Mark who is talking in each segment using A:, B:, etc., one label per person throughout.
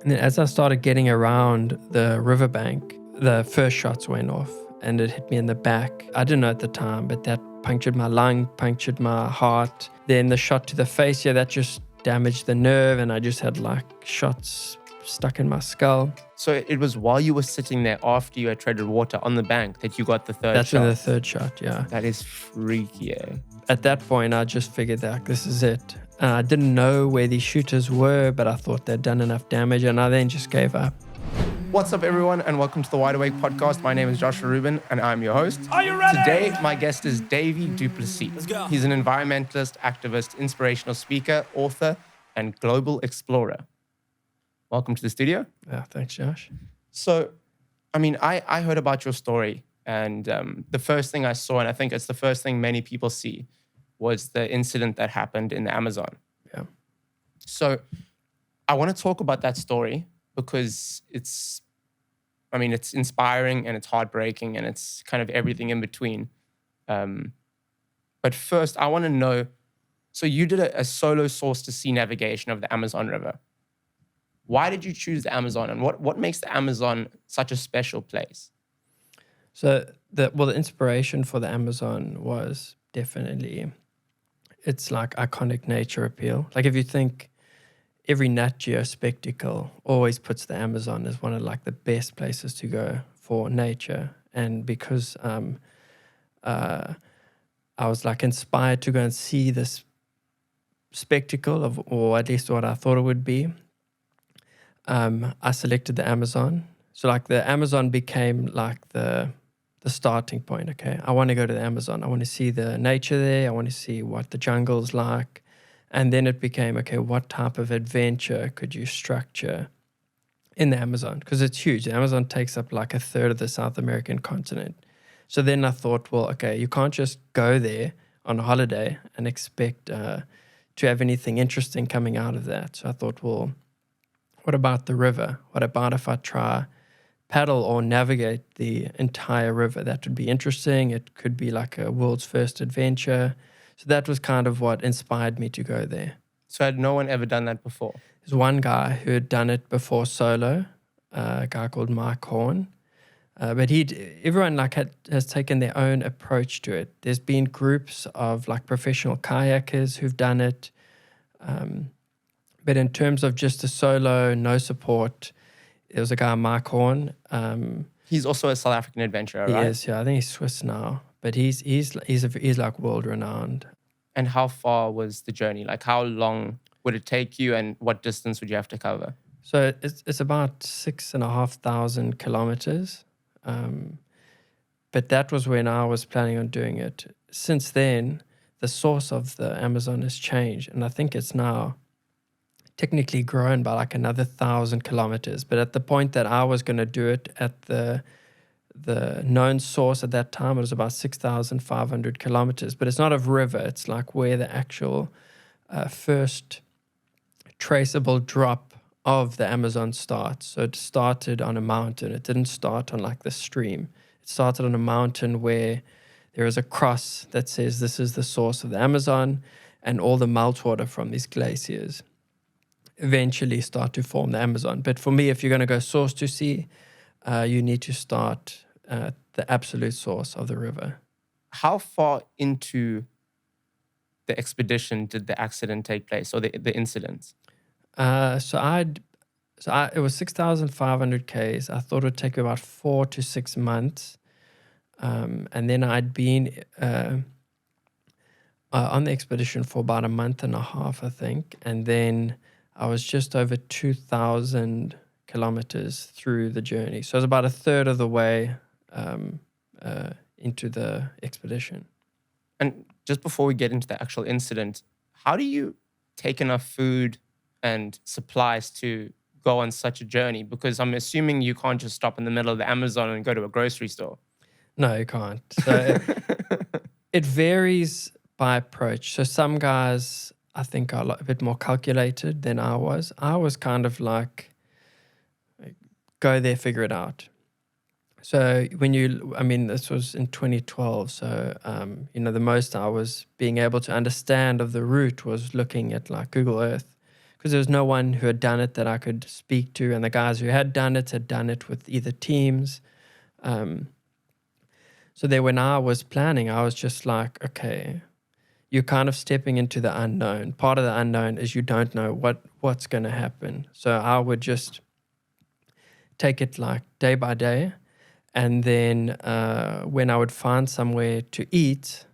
A: And then as I started getting around the riverbank, the first shots went off and it hit me in the back. I didn't know at the time, but that punctured my lung, punctured my heart. Then the shot to the face, that just damaged the nerve, and I just had like shots stuck in my skull.
B: So it was while you were sitting there after you had traded water on the bank that you got the third shot?
A: That's when the third shot, yeah.
B: That is freaky, eh?
A: At that point, I just figured that this is it. I didn't know where these shooters were, but I thought they'd done enough damage, and I then just gave up.
B: What's up, everyone, and welcome to the Wide Awake podcast. My name is Joshua Rubin, and I'm your host.
C: Are you ready?
B: Today, my guest is Davey Duplessis.
C: Let's go.
B: He's an environmentalist, activist, inspirational speaker, author, and global explorer. Welcome to the studio.
A: Yeah, thanks, Josh.
B: So, I heard about your story, and the first thing I saw, and I think it's the first thing many people see, was the incident that happened in the Amazon.
A: Yeah.
B: So, I want to talk about that story because it's inspiring and it's heartbreaking and it's kind of everything in between. But first, I want to know, so you did a solo source to sea navigation of the Amazon River. Why did you choose the Amazon, and what makes the Amazon such a special place?
A: So the inspiration for the Amazon was definitely, it's like iconic nature appeal. Like if you think every Nat Geo spectacle always puts the Amazon as one of like the best places to go for nature. And because I was like inspired to go and see this spectacle of, or at least what I thought it would be, I selected the Amazon. So like the Amazon became like the starting point. Okay, I want to go to the Amazon. I want to see the nature there. I want to see what the jungle's like. And then it became, okay, what type of adventure could you structure in the Amazon? Because it's huge. The Amazon takes up like a third of the South American continent. So then I thought, well, okay, you can't just go there on a holiday and expect to have anything interesting coming out of that. So I thought, well, what about the river? What about if I try paddle or navigate the entire river? That would be interesting. It could be like a world's first adventure. So that was kind of what inspired me to go there.
B: So had no one ever done that before?
A: There's one guy who had done it before solo, a guy called Mike Horn. But everyone has taken their own approach to it. There's been groups of like professional kayakers who've done it. But in terms of just a solo, no support, there was a guy, Mike Horn.
B: He's also a South African adventurer,
A: He
B: right?
A: is, yeah. I think he's Swiss now. But he's like world renowned.
B: And how far was the journey? Like how long would it take you, and what distance would you have to cover?
A: So it's about 6,500 kilometers. But that was when I was planning on doing it. Since then, the source of the Amazon has changed, and I think it's now technically grown by like another 1,000 kilometers. But at the point that I was going to do it at the known source at that time, it was about 6,500 kilometers. But it's not a river. It's like where the actual first traceable drop of the Amazon starts. So it started on a mountain. It didn't start on like the stream. It started on a mountain where there is a cross that says this is the source of the Amazon, and all the meltwater from these glaciers eventually start to form the Amazon. But for me, if you're going to go source to sea, you need to start at the absolute source of the river.
B: How far into the expedition did the accident take place, or the incident?
A: It was 6,500 Ks. I thought it would take about 4 to 6 months. And then I'd been on the expedition for about a month and a half, I think. And then I was just over 2,000 kilometers through the journey. So it was about a third of the way into the expedition.
B: And just before we get into the actual incident, how do you take enough food and supplies to go on such a journey? Because I'm assuming you can't just stop in the middle of the Amazon and go to a grocery store.
A: No, you can't. So it varies by approach. So some guys, I think, are a bit more calculated than I was. I was kind of like, go there, figure it out. So this was in 2012. So, the most I was being able to understand of the route was looking at like Google Earth. because there was no one who had done it that I could speak to, and the guys who had done it with either teams. So then when I was planning, I was just like, okay, you're kind of stepping into the unknown. Part of the unknown is you don't know what's going to happen. So I would just take it like day by day. And then when I would find somewhere to eat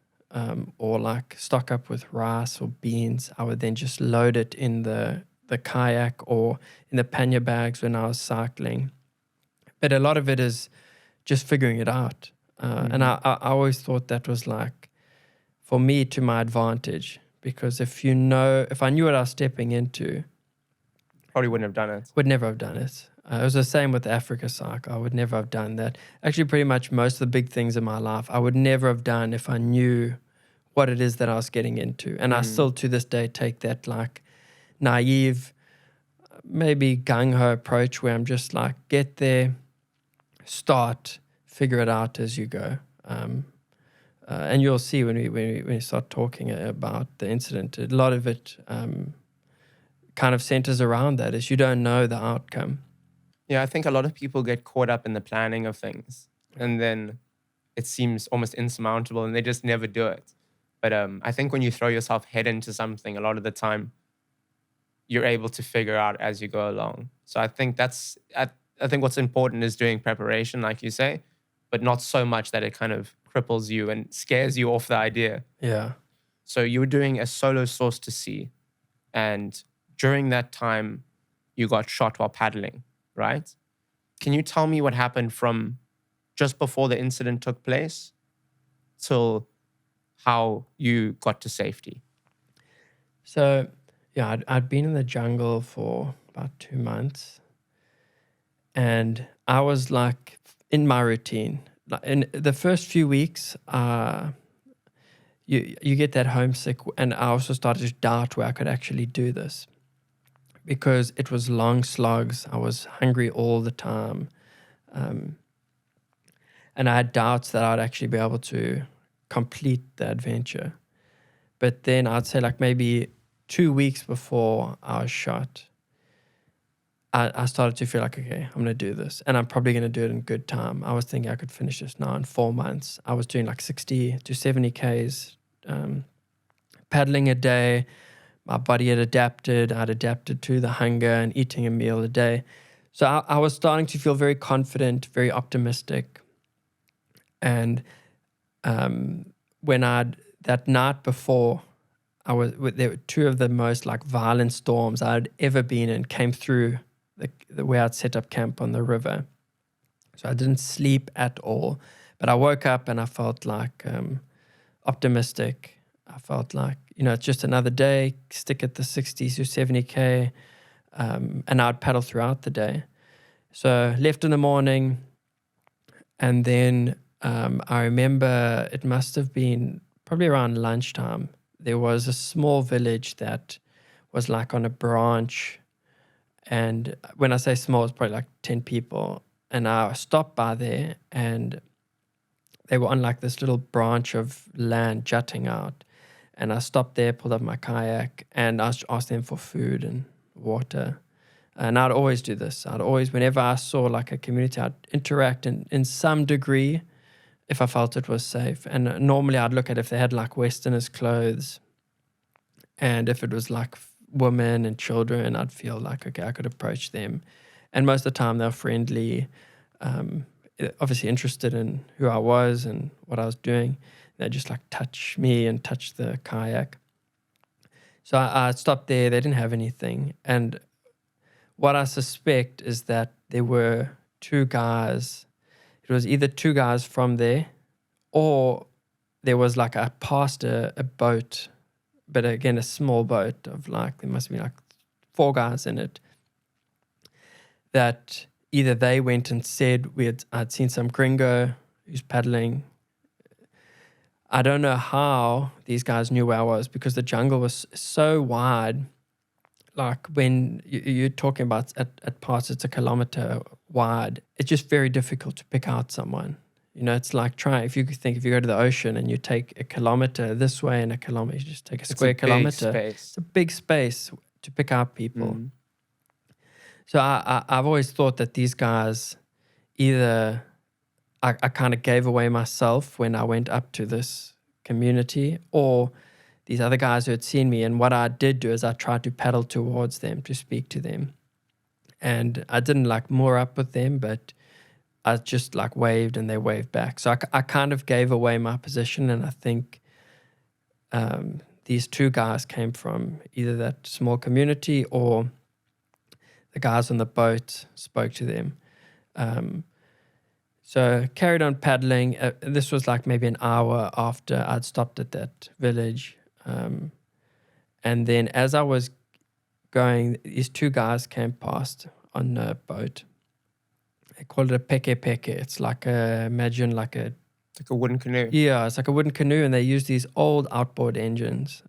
A: or like stock up with rice or beans, I would then just load it in the kayak or in the pannier bags when I was cycling. But a lot of it is just figuring it out. And I always thought that was like, for me, to my advantage, because if I knew what I was stepping into,
B: Probably wouldn't have done it.
A: would never have done it. It was the same with the Africa cycle. I would never have done that. Actually, pretty much most of the big things in my life, I would never have done if I knew what it is that I was getting into. And I still, to this day, take that like naive, maybe gung-ho approach where I'm just like, get there, start, figure it out as you go. And you'll see when we start talking about the incident, a lot of it kind of centers around that, is you don't know the outcome.
B: Yeah, I think a lot of people get caught up in the planning of things, and then it seems almost insurmountable, and they just never do it. But I think when you throw yourself head into something, a lot of the time, you're able to figure out as you go along. So I think I think what's important is doing preparation, like you say, but not so much that it kind of cripples you and scares you off the idea.
A: Yeah.
B: So you were doing a solo source to sea, and during that time, you got shot while paddling, right? Can you tell me what happened from just before the incident took place till how you got to safety?
A: So, yeah, I'd been in the jungle for about 2 months, and I was like in my routine. Like in the first few weeks, you get that homesick, and I also started to doubt where I could actually do this, because it was long slogs. I was hungry all the time. And I had doubts that I'd actually be able to complete the adventure. But then I'd say like maybe 2 weeks before I was shot, I started to feel like, okay, I'm going to do this. And I'm probably going to do it in good time. I was thinking I could finish this now in 4 months. I was doing like 60 to 70 Ks, paddling a day. My body had adapted. I'd adapted to the hunger and eating a meal a day. So I was starting to feel very confident, very optimistic. And that night before, there were two of the most like violent storms I'd ever been in came through the where I'd set up camp on the river. So I didn't sleep at all, but I woke up and I felt like optimistic. I felt like, it's just another day, stick at the 60 to 70K, and I'd paddle throughout the day. So left in the morning, and then I remember it must have been probably around lunchtime. There was a small village that was like on a branch, and when I say small, it's probably like 10 people. And I stopped by there, and they were on like this little branch of land jutting out. And I stopped there, pulled up my kayak, and I asked them for food and water. And I'd always do this. Whenever I saw like a community, I'd interact in some degree if I felt it was safe. And normally I'd look at if they had like Westerners' clothes, and if it was like women and children, I'd feel like, okay, I could approach them. And most of the time they're friendly, obviously interested in who I was and what I was doing. They'd just like touch me and touch the kayak. So I stopped there. They didn't have anything. And what I suspect is that there were two guys. It was either two guys from there, or there was like a boat, but again, a small boat of like, there must be like 4 guys in it, that either they went and said I'd seen some gringo who's paddling. I don't know how these guys knew where I was, because the jungle was so wide. Like when you're talking about at parts, it's a kilometer wide. It's just very difficult to pick out someone. It's like if you go to the ocean and you take a kilometer this way and a kilometer, you just take a square kilometer.
B: Big space.
A: It's a big space to pick out people.
B: Mm.
A: So I've always thought that these guys, either I kind of gave away myself when I went up to this community, or these other guys who had seen me. And what I did do is I tried to paddle towards them to speak to them. And I didn't like moor up with them, but I just like waved and they waved back. So I kind of gave away my position. And I think these two guys came from either that small community, or the guys on the boat spoke to them. So carried on paddling. This was like maybe an hour after I'd stopped at that village. And then as I was going, these two guys came past on a boat. They called it a peke peke. It's like imagine like a...
B: It's like a wooden canoe.
A: Yeah, it's like a wooden canoe, and they use these old outboard engines.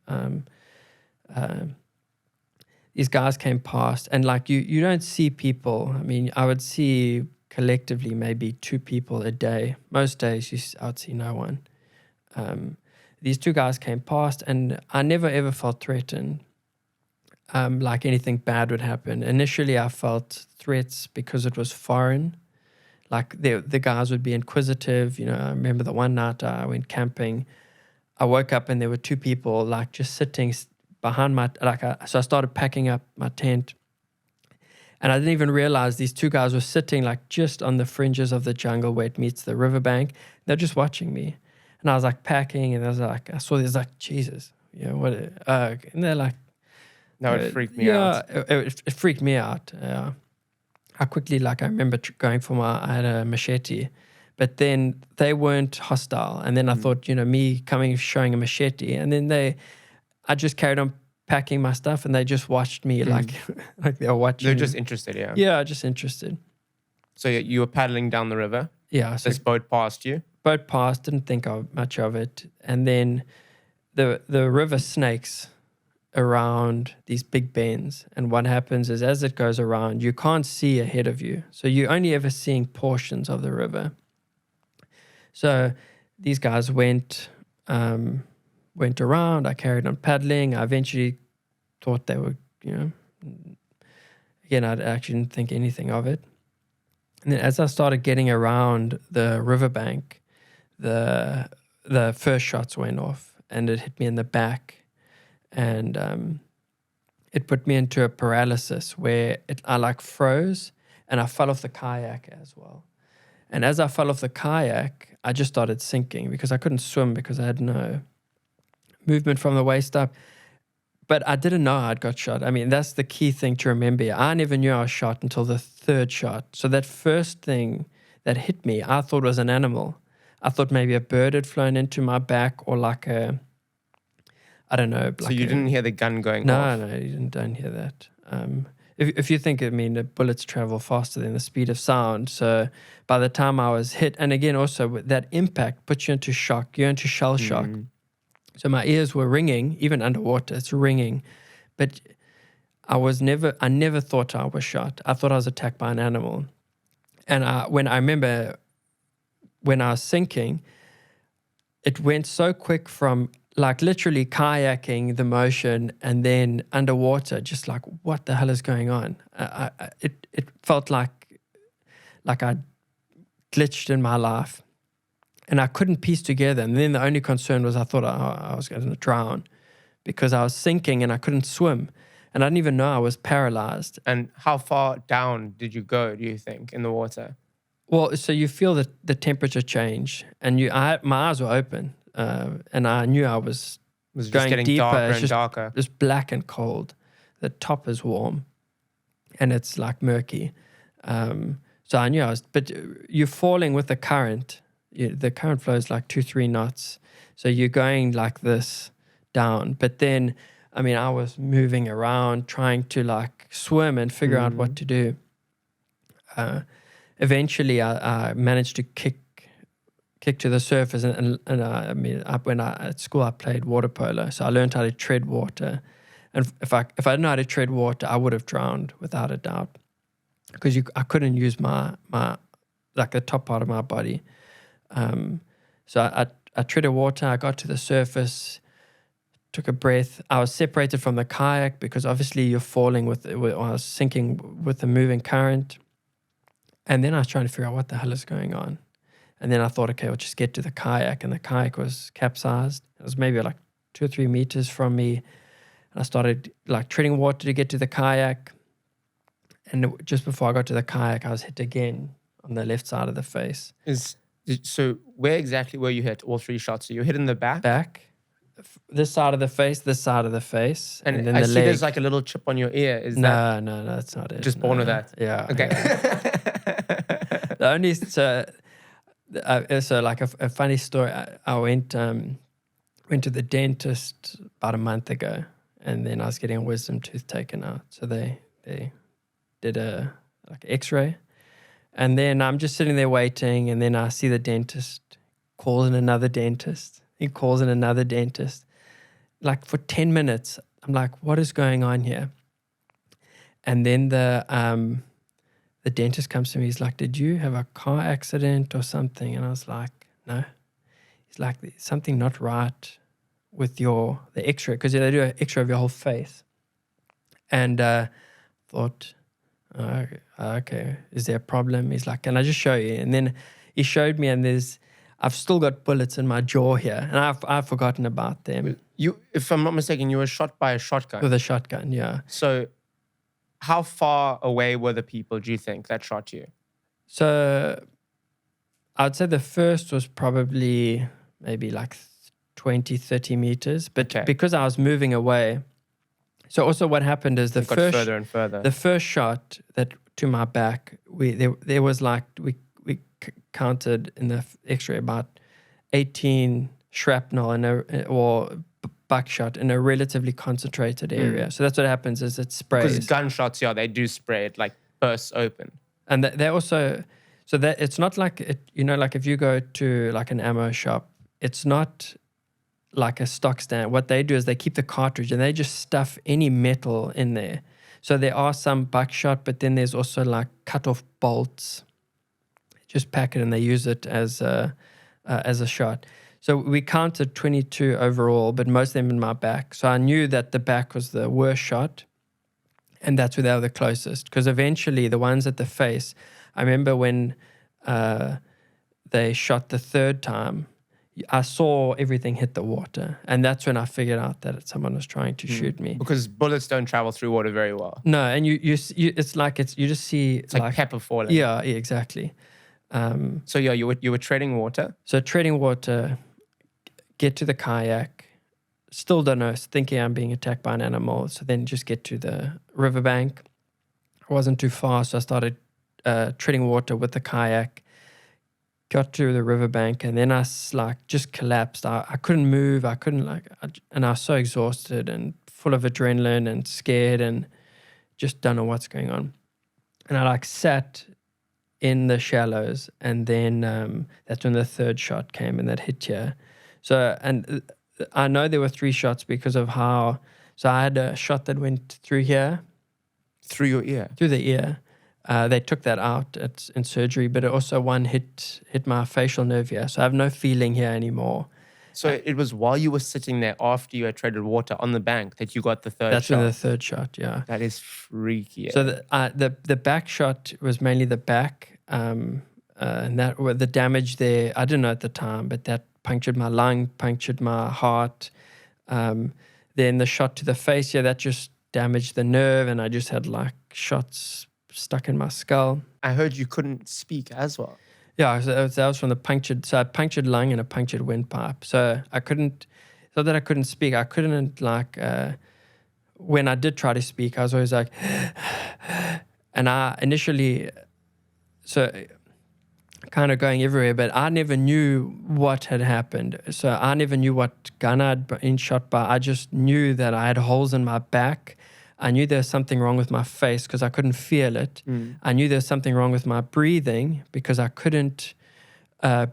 A: These guys came past, and like you don't see people. I mean, I would see collectively maybe 2 people a day. Most days I would see no one. These two guys came past, and I never ever felt threatened, like anything bad would happen. Initially, I felt threats because it was foreign. Like the guys would be inquisitive. You know, I remember the one night I went camping. I woke up and there were 2 people like just sitting behind my, so I started packing up my tent. And I didn't even realize these 2 guys were sitting like just on the fringes of the jungle where it meets the riverbank. They're just watching me. And I was like packing, and I saw this like, Jesus, you know, what, and they're like,
B: That would freak me out.
A: Yeah, it freaked me out. I quickly, like, I remember I had a machete, but then they weren't hostile. And then I thought, you know, me showing a machete, and then I just carried on packing my stuff, and they just watched me like they were watching.
B: They're just interested, yeah.
A: Yeah, just interested.
B: So you were paddling down the river.
A: Yeah. So
B: this boat passed you.
A: Boat passed, didn't think much of it. And then the river snakes around these big bends. And what happens is as it goes around, you can't see ahead of you. So you're only ever seeing portions of the river. So these guys went around. I carried on paddling. I eventually thought they were, you know, again, I actually didn't think anything of it. And then as I started getting around the riverbank, the first shots went off, and it hit me in the back, and it put me into a paralysis where I like froze, and I fell off the kayak as well. And as I fell off the kayak, I just started sinking because I couldn't swim because I had no movement from the waist up. But I didn't know I'd got shot. I mean, that's the key thing to remember. I never knew I was shot until the 3rd shot. So that first thing that hit me, I thought was an animal. I thought maybe a bird had flown into my back, or like I don't know.
B: So you didn't hear the gun going off?
A: No, you don't hear that. If you think, I mean, the bullets travel faster than the speed of sound. So by the time I was hit, and again, also that impact puts you into shock. You're into shell shock. So my ears were ringing, even underwater, it's ringing. But I never thought I was shot. I thought I was attacked by an animal. And when I was sinking, it went so quick from like literally kayaking the motion and then underwater, just like, what the hell is going on? It felt like I glitched in my life. And I couldn't piece together. And then the only concern was I thought I was going to drown because I was sinking and I couldn't swim. And I didn't even know I was paralyzed.
B: And how far down did you go, do you think, in the water?
A: Well, so you feel the temperature change. And my eyes were open. And I knew I was
B: Just
A: going
B: getting
A: deeper.
B: darker
A: It's
B: and darker.
A: It's black and cold. The top is warm. And it's like murky. So I knew but you're falling with the current. The current flows like 2-3 knots. So you're going like this down. But then, I mean, I was moving around trying to like swim and figure out what to do. Eventually, I managed to kick to the surface. And I mean, at school, I played water polo. So I learned how to tread water. And if I didn't know how to tread water, I would have drowned without a doubt. Because I couldn't use my like the top part of my body. So I treaded water. I got to the surface, took a breath. I was separated from the kayak because obviously you're falling I was sinking with the moving current. And then I was trying to figure out what the hell is going on. And then I thought, okay, I'll just get to the kayak. And the kayak was capsized. It was maybe like 2 or 3 meters from me. And I started like treading water to get to the kayak. And just before I got to the kayak, I was hit again on the left side of the face.
B: So where exactly were you hit? All 3 shots? So you were hit in the back?
A: This side of the face, this side of the face.
B: And
A: then
B: I
A: the
B: see
A: leg.
B: there's like a little chip on your ear. Is that?
A: No, that's not it.
B: Just born with that?
A: Yeah.
B: Okay.
A: Yeah. The only, so like a funny story, I went to the dentist about a month ago, and then I was getting a wisdom tooth taken out. So they did a like x-ray. And then I'm just sitting there waiting, and then I see the dentist call in another dentist. He calls in another dentist. Like for 10 minutes, I'm like, what is going on here? And then the dentist comes to me. He's like, did you have a car accident or something? And I was like, no. He's like, there's something not right with the x-ray, because they do an x-ray of your whole face. And thought, okay, is there a problem? He's like, can I just show you? And then he showed me, and I've still got bullets in my jaw here, and I've forgotten about them.
B: You, if I'm not mistaken, you were shot by a shotgun.
A: With a shotgun, yeah.
B: So how far away were the people, do you think, that shot you?
A: So I'd say the first was probably maybe like 20, 30 meters. But because I was moving away, so also what happened is
B: got further and further.
A: The first shot that to my back, there was like, we counted in the x-ray about 18 shrapnel or buckshot in a relatively concentrated area. So that's what happens is it sprays.
B: Because gunshots, yeah, they do spray. It like bursts open.
A: And they also, so that it's not like, like if you go to like an ammo shop, it's not like a stock stand. What they do is they keep the cartridge and they just stuff any metal in there. So there are some buckshot, but then there's also like cut-off bolts. Just pack it and they use it as a shot. So we counted 22 overall, but most of them in my back. So I knew that the back was the worst shot, and that's where they were the closest. Because eventually the ones at the face, I remember when they shot the third time, I saw everything hit the water, and that's when I figured out that someone was trying to shoot me.
B: Because bullets don't travel through water very well.
A: No, and you it's like you just see
B: it's like pepper falling.
A: Yeah, exactly.
B: So yeah, you were treading water.
A: So treading water, get to the kayak, still don't know, thinking I'm being attacked by an animal. So then just get to the riverbank. I wasn't too far, so I started treading water with the kayak. Got to the riverbank, and then I just collapsed. I couldn't move. I couldn't and I was so exhausted and full of adrenaline and scared and just don't know what's going on. And I sat in the shallows, and then that's when the third shot came, and that hit here. So, and I know there were 3 shots because of how. So I had a shot that went through here,
B: through your ear,
A: through the ear. They took that out in surgery, but it also one hit my facial nerve here. So I have no feeling here anymore.
B: So it was while you were sitting there after you had treaded water on the bank that you got the third shot?
A: That's when the third shot, yeah.
B: That is freaky.
A: So the back shot was mainly the back. And that the damage there, I didn't know at the time, but that punctured my lung, punctured my heart. Then the shot to the face, yeah, that just damaged the nerve, and I just had shots stuck in my skull.
B: I heard you couldn't speak as well.
A: Yeah, so that was from the punctured. So I had punctured lung and a punctured windpipe. So I couldn't. It's not that I couldn't speak. I couldn't when I did try to speak, I was always like, and I initially, so kind of going everywhere, but I never knew what had happened. So I never knew what gun I'd been shot by. I just knew that I had holes in my back. I knew there was something wrong with my face because I couldn't feel it. I knew there was something wrong with my breathing because I couldn't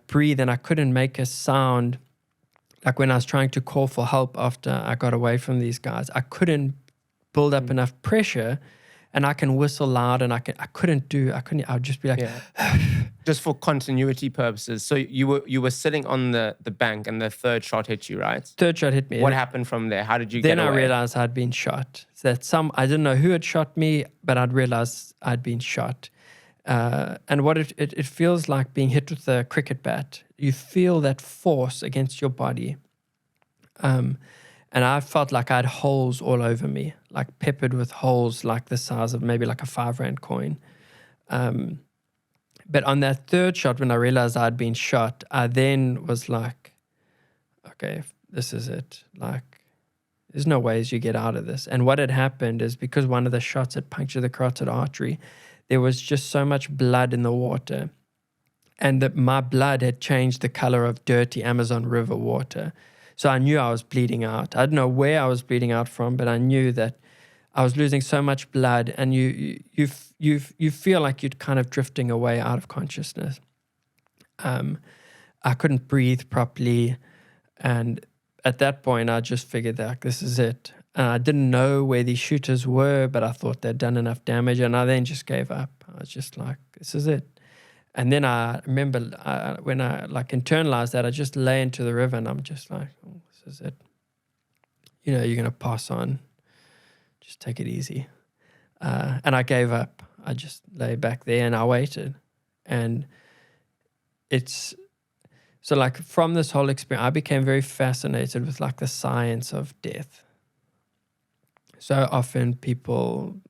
A: breathe and I couldn't make a sound. Like when I was trying to call for help after I got away from these guys, I couldn't build up enough pressure. and I can whistle loud, and I would just be like,
B: Yeah. Just for continuity purposes. So you were sitting on the bank and the third shot hit you, right?
A: third shot hit me.
B: What happened from there? How did you
A: Then
B: get away?
A: I realized I'd been shot. I didn't know who had shot me, but I'd realized I'd been shot. And what it feels like being hit with a cricket bat. You feel that force against your body. And I felt like I had holes all over me, like peppered with holes like the size of maybe like a 5 Rand coin. But on that third shot, when I realized I'd been shot, I then was like, okay, this is it. Like, there's no ways you get out of this. And what had happened is because one of the shots had punctured the carotid artery, there was just so much blood in the water. And that my blood had changed the color of dirty Amazon River water. So I knew I was bleeding out. I didn't know where I was bleeding out from, but I knew that I was losing so much blood, and you feel like you're kind of drifting away out of consciousness. I couldn't breathe properly, and at that point, I just figured that this is it. And I didn't know where these shooters were, but I thought they'd done enough damage, and I then just gave up. I was just like, this is it. And then I remember when I like internalized that, I just lay into the river, and I'm just like, oh, this is it. You're going to pass on. Just take it easy. And I gave up. I just lay back there and I waited. And so like from this whole experience, I became very fascinated with like the science of death. So often people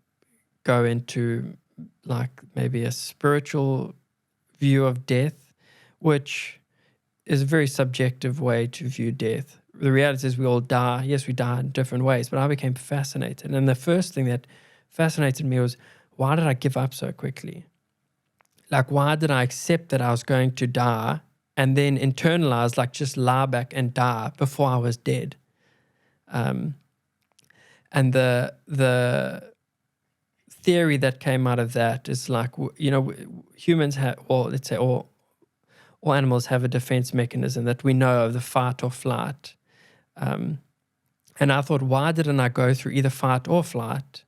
A: go into like maybe a spiritual view of death, which is a very subjective way to view death. The reality is we all die. Yes, we die in different ways, but I became fascinated. And the first thing that fascinated me was, why did I give up so quickly? Like, why did I accept that I was going to die and then internalize, like just lie back and die before I was dead? And the theory that came out of that is like, humans have, or let's say all animals have a defense mechanism that we know of, the fight or flight. And I thought, why didn't I go through either fight or flight?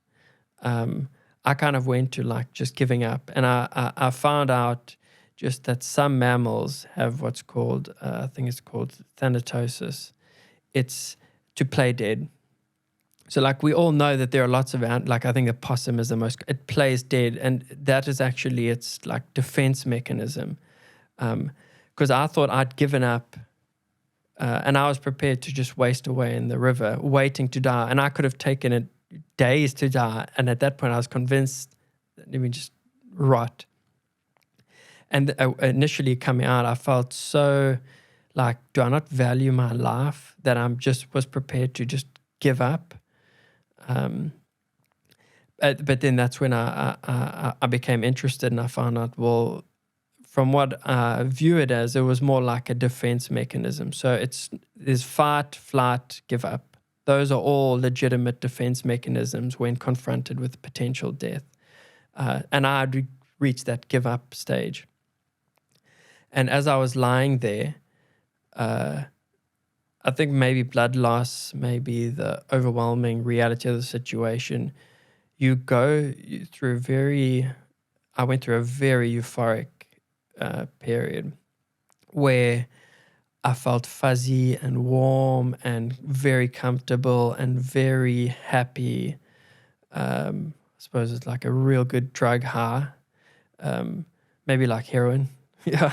A: I kind of went to like just giving up. And I found out just that some mammals have what's called, I think it's called thanatosis. It's to play dead. So like we all know that there are lots of, like I think the possum is the most, it plays dead. And that is actually its like defense mechanism. Because I thought I'd given up. And I was prepared to just waste away in the river, waiting to die. And I could have taken it days to die. And at that point, I was convinced that let me just rot. And initially coming out, I felt so like, do I not value my life that I'm just was prepared to just give up? But then that's when I became interested, and I found out, well, from what I view it as, it was more like a defense mechanism. So there's fight, flight, give up. Those are all legitimate defense mechanisms when confronted with potential death. And I had reached that give up stage. And as I was lying there, I think maybe blood loss, maybe the overwhelming reality of the situation, I went through a very euphoric period where I felt fuzzy and warm and very comfortable and very happy. I suppose it's like a real good drug high, maybe like heroin. Yeah.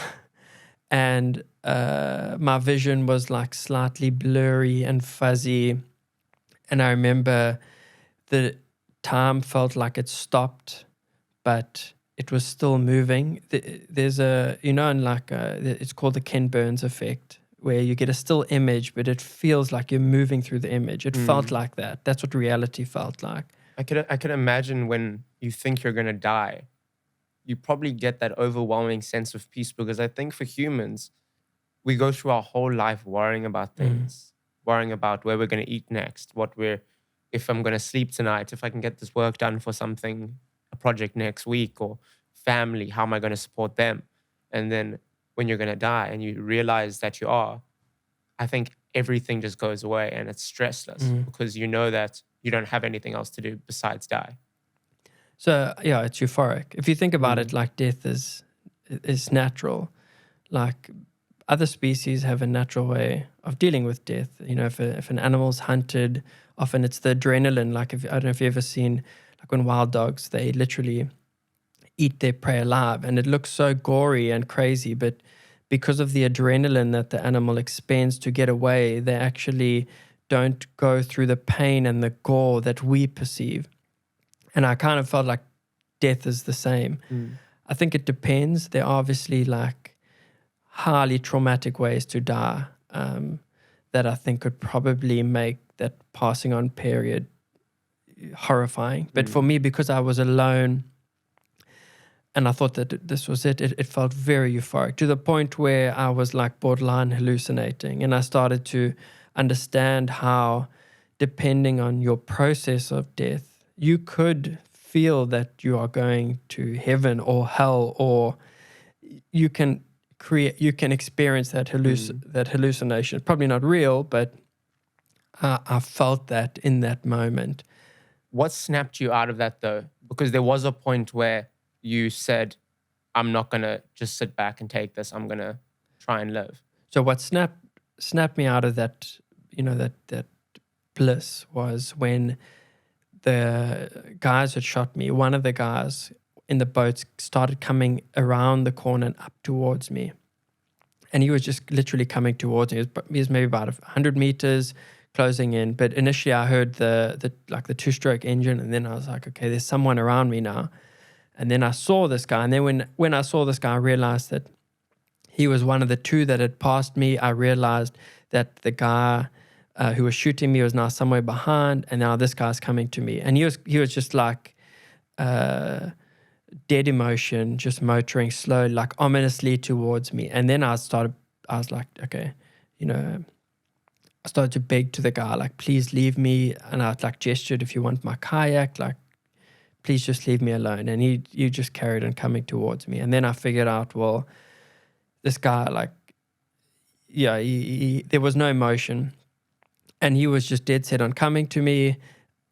A: And my vision was like slightly blurry and fuzzy. And I remember the time felt like it stopped, but it was still moving. There's it's called the Ken Burns effect, where you get a still image, but it feels like you're moving through the image. It felt like that. That's what reality felt like.
B: I could imagine when you think you're going to die, you probably get that overwhelming sense of peace, because I think for humans, we go through our whole life worrying about things, worrying about where we're going to eat next, if I'm going to sleep tonight, if I can get this work done for something, a project next week, or family, how am I going to support them? And then when you're going to die and you realize that you are, I think everything just goes away and it's stressless because you know that you don't have anything else to do besides die.
A: So yeah, it's euphoric. If you think about it, like death is natural. Like other species have a natural way of dealing with death. You know, if an animal's hunted, often it's the adrenaline. Like if I don't know if you've ever seen like when wild dogs, they literally eat their prey alive, and it looks so gory and crazy, but because of the adrenaline that the animal expends to get away, they actually don't go through the pain and the gore that we perceive. And I kind of felt like death is the same. I think it depends. There are obviously like highly traumatic ways to die that I think could probably make that passing on period horrifying. But for me, because I was alone and I thought that this was it felt very euphoric to the point where I was like borderline hallucinating. And I started to understand how, depending on your process of death, you could feel that you are going to heaven or hell, or you can experience that that hallucination. Probably not real, but I felt that in that moment.
B: What snapped you out of that though? Because there was a point where you said, I'm not going to just sit back and take this. I'm going to try and live.
A: So what snapped me out of that, that bliss was when the guys had shot me. One of the guys in the boats started coming around the corner and up towards me. And he was just literally coming towards me. He was maybe about 100 meters closing in. But initially I heard the two-stroke engine, and then I was like, okay, there's someone around me now. And then I saw this guy. And then when I saw this guy, I realized that he was one of the two that had passed me. I realized that the guy who was shooting me was now somewhere behind, and now this guy's coming to me. And he was just like dead emotion, just motoring slowly, like ominously towards me. And then I was like, okay, I started to beg to the guy, like, please leave me. And I like gestured, if you want my kayak, like, please just leave me alone. And you just carried on coming towards me. And then I figured out, well, this guy, like, yeah, there was no emotion. And he was just dead set on coming to me.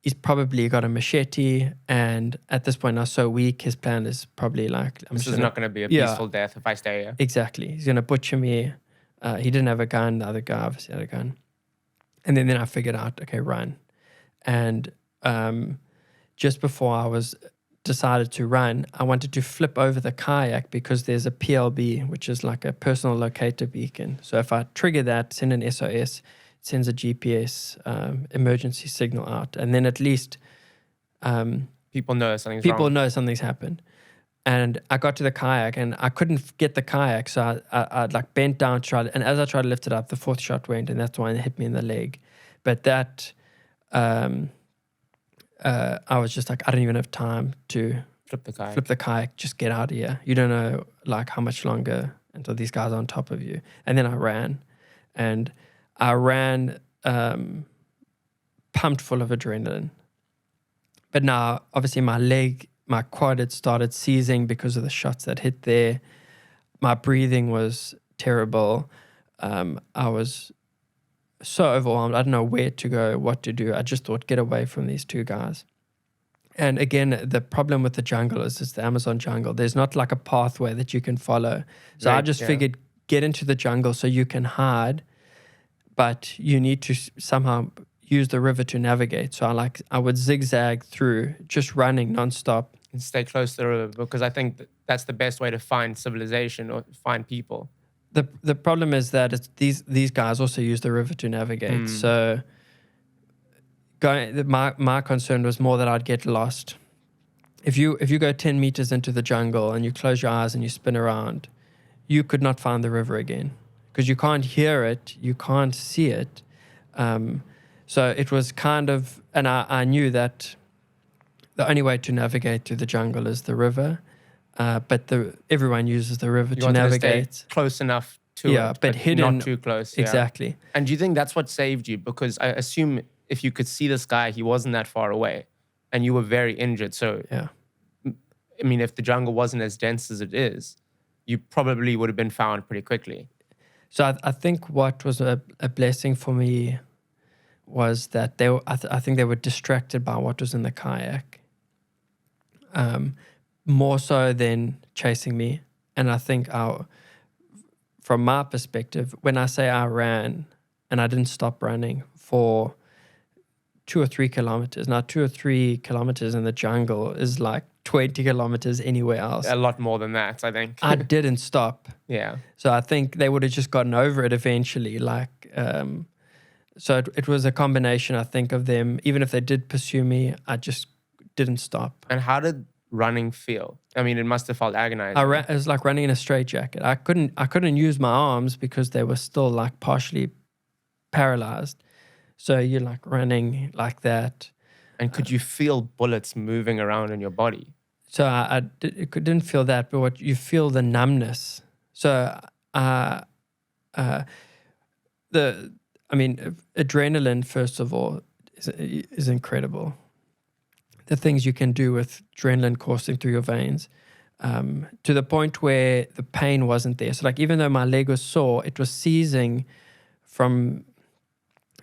A: He's probably got a machete. And at this point, I was so weak, his plan is probably like,
B: this is not going to be a peaceful death if I stay here.
A: Exactly. He's going to butcher me. He didn't have a gun. The other guy obviously had a gun. And then I figured out, okay, run. And just before I decided to run, I wanted to flip over the kayak because there's a PLB, which is like a personal locator beacon. So if I trigger that, send an SOS, it sends a GPS emergency signal out. And then at least
B: people know something's
A: wrong. People
B: know
A: something's happened. And I got to the kayak and I couldn't get the kayak. So I like bent down, and as I tried to lift it up, the fourth shot went, and that's why it hit me in the leg. But that, I was just like, I don't even have time to
B: flip
A: the kayak, just get out of here. You don't know like how much longer until these guys are on top of you. And then I ran pumped full of adrenaline. But now, obviously, my quad had started seizing because of the shots that hit there. My breathing was terrible. I was so overwhelmed. I didn't know where to go, what to do. I just thought, get away from these two guys. And again, the problem with the jungle is it's the Amazon jungle. There's not like a pathway that you can follow. So I just figured, get into the jungle so you can hide, but you need to somehow use the river to navigate. So I would zigzag through, just running nonstop.
B: And stay close to the river, because I think that's the best way to find civilization or find people.
A: The problem is that it's these guys also use the river to navigate. So my concern was more that I'd get lost. If you go 10 meters into the jungle and you close your eyes and you spin around, you could not find the river again because you can't hear it, you can't see it. So it was kind of, and I knew that the only way to navigate through the jungle is the river, but everyone uses the river to navigate.
B: To stay close enough to it,
A: but hidden,
B: not too close.
A: Exactly.
B: Yeah. And do you think that's what saved you? Because I assume if you could see this guy, he wasn't that far away, and you were very injured. So,
A: yeah.
B: I mean, if the jungle wasn't as dense as it is, you probably would have been found pretty quickly.
A: So I think what was a blessing for me was that I think they were distracted by what was in the kayak. more so than chasing me. And I think from my perspective, when I say I ran and I didn't stop running for 2 or 3 kilometers. Now, 2 or 3 kilometers in the jungle is like 20 kilometers anywhere else.
B: A lot more than that, I think.
A: I didn't stop.
B: Yeah.
A: So I think they would have just gotten over it eventually. So it was a combination, I think, of them. Even if they did pursue me, I just didn't stop.
B: And how did running feel? I mean, it must have felt agonizing.
A: It was like running in a straitjacket. I couldn't use my arms because they were still like partially paralyzed. So you're like running like that.
B: And could you feel bullets moving around in your body?
A: So I didn't feel that, but what you feel the numbness. So adrenaline, first of all, is incredible. The things you can do with adrenaline coursing through your veins, to the point where the pain wasn't there. So like even though my leg was sore, it was seizing from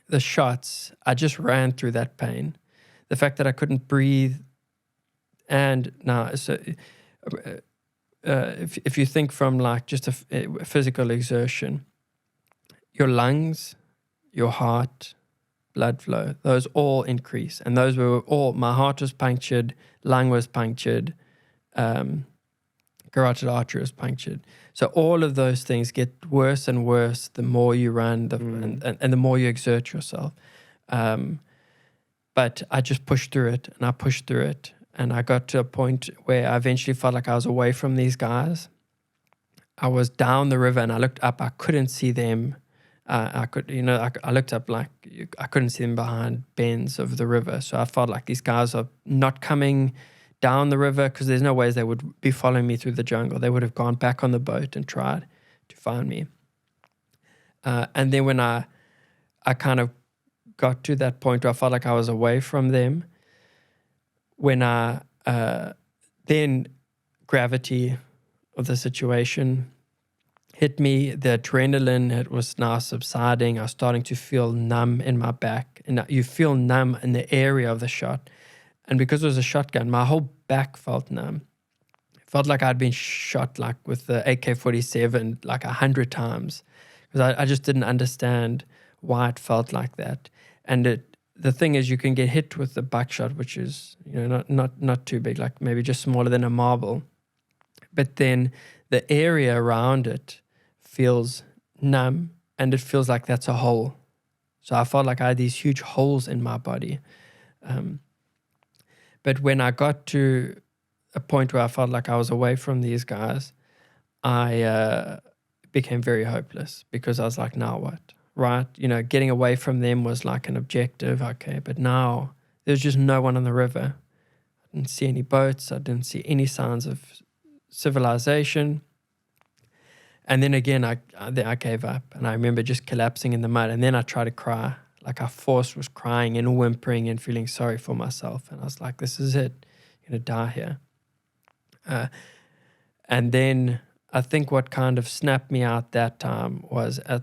A: the shots. I just ran through that pain. The fact that I couldn't breathe, and now so if you think from like just a physical exertion, your lungs, your heart, blood flow, those all increase. And those were all, my heart was punctured, lung was punctured, carotid artery was punctured. So all of those things get worse and worse the more you run and the more you exert yourself. But I just pushed through it, and I pushed through it. And I got to a point where I eventually felt like I was away from these guys. I was down the river and I looked up. I couldn't see them. I looked up like I couldn't see them behind bends of the river. So I felt like these guys are not coming down the river because there's no ways they would be following me through the jungle. They would have gone back on the boat and tried to find me. And then when I kind of got to that point where I felt like I was away from them, when then gravity of the situation hit me, the adrenaline, it was now subsiding. I was starting to feel numb in my back, and you feel numb in the area of the shot. And because it was a shotgun, my whole back felt numb. It felt like I'd been shot like with the AK-47 like 100 times, because I just didn't understand why it felt like that. And the thing is, you can get hit with the buckshot, which is not too big, like maybe just smaller than a marble, but then the area around it feels numb, and it feels like that's a hole. So I felt like I had these huge holes in my body. But when I got to a point where I felt like I was away from these guys, I became very hopeless, because I was like, now what? Right? Getting away from them was like an objective. Okay, but now there's just no one on the river. I didn't see any boats. I didn't see any signs of civilization. And then again, I gave up, and I remember just collapsing in the mud. And then I tried to cry, like I was crying and whimpering and feeling sorry for myself. And I was like, this is it. I'm going to die here. And then I think what kind of snapped me out that time was I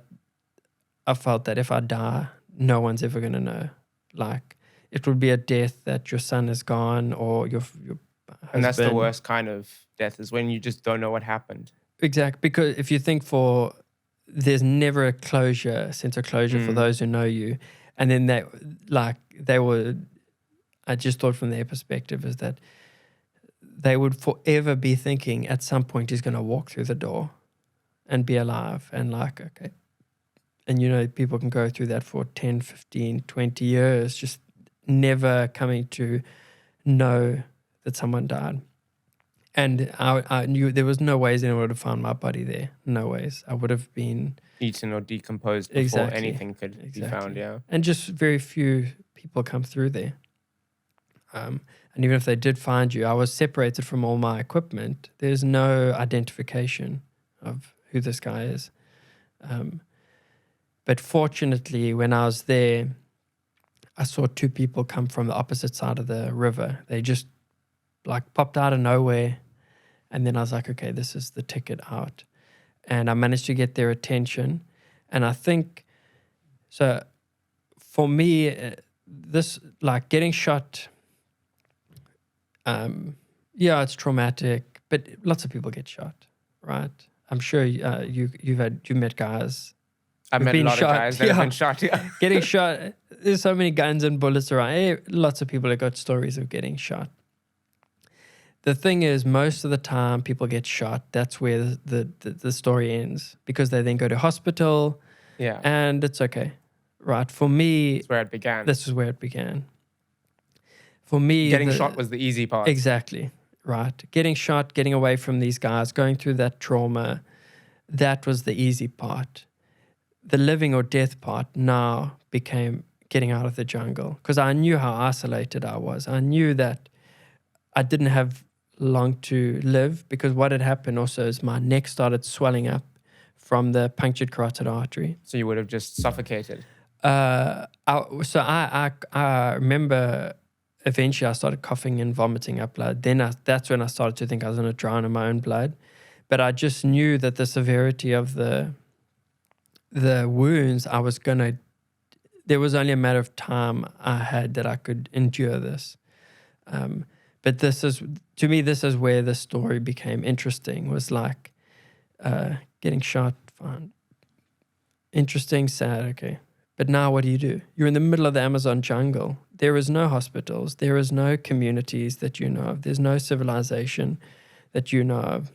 A: felt that if I die, no one's ever going to know. Like, it would be a death that your son is gone, or your husband.
B: And that's the worst kind of death, is when you just don't know what happened.
A: Exactly. Because if you think there's never a sense of closure for those who know you. And then I just thought from their perspective is that they would forever be thinking at some point he's going to walk through the door and be alive. And like, okay. And people can go through that for 10, 15, 20 years, just never coming to know that someone died. And I knew there was no ways anyone would have found my body there. No ways. I would have been
B: eaten or decomposed before anything could be found, yeah.
A: And just very few people come through there. And even if they did find you, I was separated from all my equipment. There's no identification of who this guy is. But fortunately, when I was there, I saw 2 people come from the opposite side of the river. They just like popped out of nowhere. And then I was like, okay, this is the ticket out. And I managed to get their attention. And I think, so for me, this like getting shot, Yeah, it's traumatic, but lots of people get shot, right? I'm sure you met guys
B: I've
A: who've
B: met a
A: been
B: lot of
A: shot.
B: guys that have
A: Yeah,
B: been shot. Yeah.
A: getting shot. There's so many guns and bullets around. Lots of people have got stories of getting shot. The thing is, most of the time people get shot. That's where the story ends, because they then go to hospital
B: Yeah.
A: and it's okay, right? For me,
B: That's where it began.
A: this is where it began. For me,
B: Getting shot was the easy part.
A: exactly, right? Getting shot, getting away from these guys, going through that trauma, that was the easy part. The living or death part now became getting out of the jungle, because I knew how isolated I was. I knew that I didn't have long to live, because what had happened also is my neck started swelling up from the punctured carotid artery.
B: So you would have just suffocated.
A: I remember eventually I started coughing and vomiting up blood. That's when I started to think I was going to drown in my own blood. But I just knew that the severity of the wounds, there was only a matter of time I had that I could endure this. But to me, this is where the story became interesting, was like getting shot, fine. Interesting, sad, okay. But now what do? You're in the middle of the Amazon jungle. There is no hospitals. There is no communities that you know of. There's no civilization that you know of.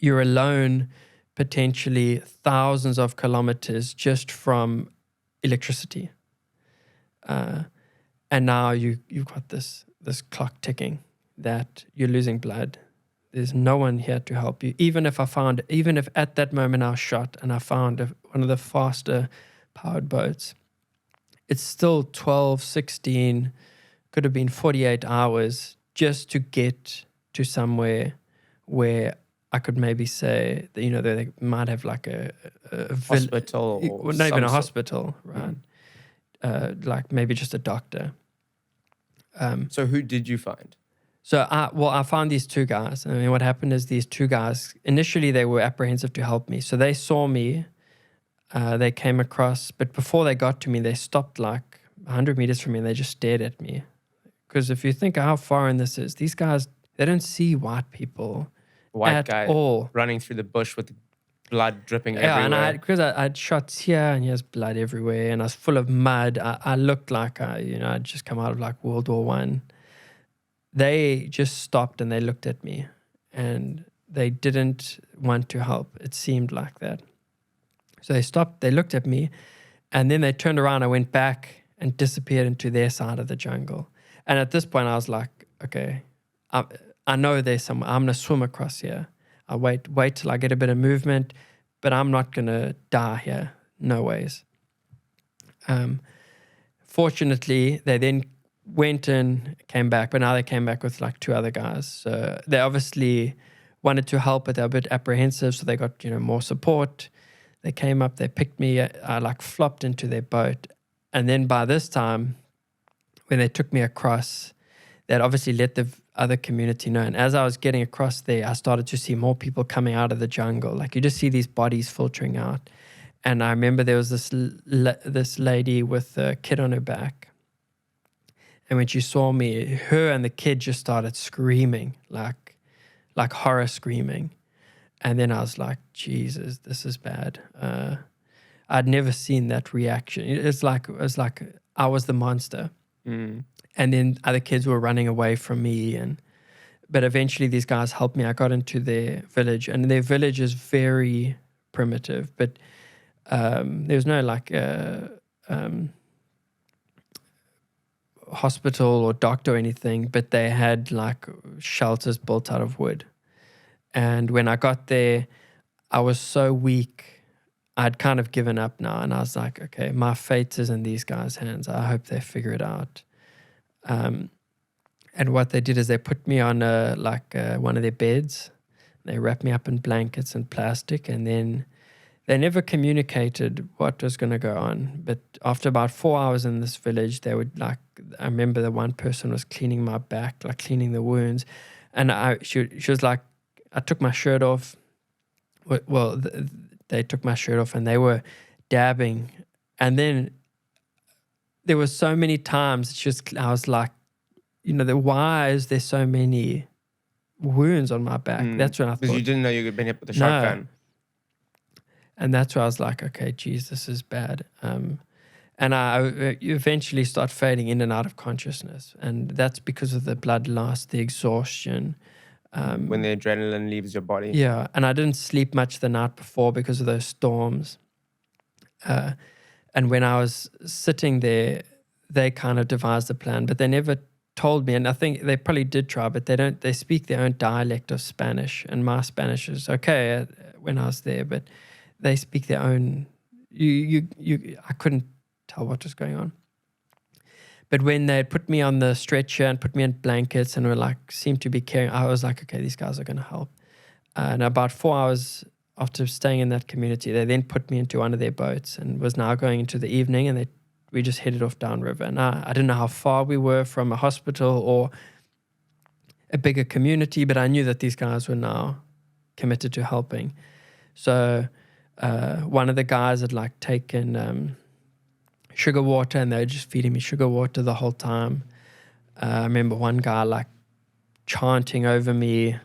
A: You're alone, potentially thousands of kilometers just from electricity. And now you've got this clock ticking that you're losing blood. There's no one here to help you. Even if at that moment I was shot and I found one of the faster powered boats, it's still 12, 16, could have been 48 hours just to get to somewhere where I could maybe say that, they might have like a
B: hospital, or
A: not even a
B: some
A: hospital, right? Like maybe just a doctor.
B: So who did you find?
A: So I found these two guys. I mean, what happened is these two guys, initially they were apprehensive to help me. So they saw me, they came across, but before they got to me, they stopped like 100 meters from me and they just stared at me. Because if you think how foreign this is, these guys, they don't see white people at
B: Guy
A: all.
B: running through the bush with blood dripping
A: Yeah,
B: everywhere.
A: and because I had shots here and he has blood everywhere and I was full of mud. I looked like I'd just come out of like World War I. They just stopped and they looked at me and they didn't want to help. It seemed like that. So they stopped, they looked at me, and then they turned around. I went back and disappeared into their side of the jungle. And at this point, I was like, okay, I know there's somewhere. I'm going to swim across here. I wait till I get a bit of movement, but I'm not going to die here. No ways. Fortunately, they then went and came back, but now they came back with like two other guys. So they obviously wanted to help, but they're a bit apprehensive. So they got, more support. They came up, they picked me, I like flopped into their boat. And then by this time, when they took me across, they'd obviously let the other community know. And as I was getting across there, I started to see more people coming out of the jungle. Like you just see these bodies filtering out. And I remember there was this lady with a kid on her back. And when she saw me, her and the kid just started screaming, like horror screaming. And then I was like, Jesus, this is bad. I'd never seen that reaction. It's like I was the monster.
B: Mm.
A: And then other kids were running away from me. But eventually these guys helped me. I got into their village. And their village is very primitive. But there was no like hospital or doctor or anything, but they had like shelters built out of wood. And when I got there, I was so weak. I'd kind of given up now. And I was like, okay, my fate is in these guys' hands. I hope they figure it out. And what they did is they put me on one of their beds. They wrapped me up in blankets and plastic. And then they never communicated what was going to go on. But after about 4 hours in this village, they would I remember the one person was cleaning my back, like cleaning the wounds. And she was like, I took my shirt off. Well, they took my shirt off and they were dabbing. And then there were so many times I was like, why is there so many wounds on my back. That's when I
B: Because you
A: thought,
B: didn't know you had been hit with a
A: no.
B: shotgun.
A: And that's where I was like, okay, geez, this is bad. And I you eventually start fading in and out of consciousness. And that's because of the blood loss, the exhaustion.
B: When the adrenaline leaves your body.
A: Yeah. And I didn't sleep much the night before because of those storms. And when I was sitting there, they kind of devised a plan, but they never told me. And I think they probably did try, but they speak their own dialect of Spanish. And my Spanish is okay when I was there, but they speak their own. I couldn't tell what was going on. But when they put me on the stretcher and put me in blankets and were like, seemed to be caring, I was like, okay, these guys are going to help. And about 4 hours after staying in that community, they then put me into one of their boats and was now going into the evening, and we just headed off downriver. And I didn't know how far we were from a hospital or a bigger community, but I knew that these guys were now committed to helping. So one of the guys had like taken sugar water, and they were just feeding me sugar water the whole time. I remember one guy like chanting over me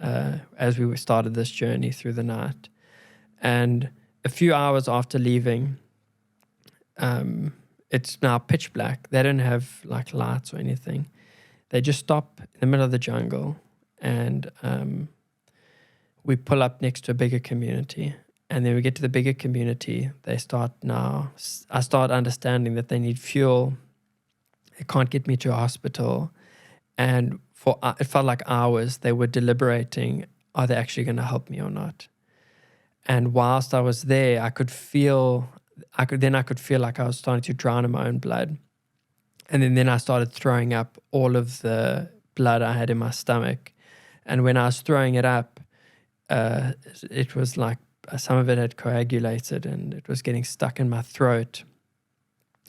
A: as we started this journey through the night. And a few hours after leaving, it's now pitch black. They don't have like lights or anything. They just stop in the middle of the jungle, and we pull up next to a bigger community. And then we get to the bigger community. I start understanding that they need fuel. They can't get me to a hospital. And it felt like hours they were deliberating, are they actually going to help me or not? And whilst I was there, I could feel like I was starting to drown in my own blood. And then I started throwing up all of the blood I had in my stomach. And when I was throwing it up, it was like some of it had coagulated and it was getting stuck in my throat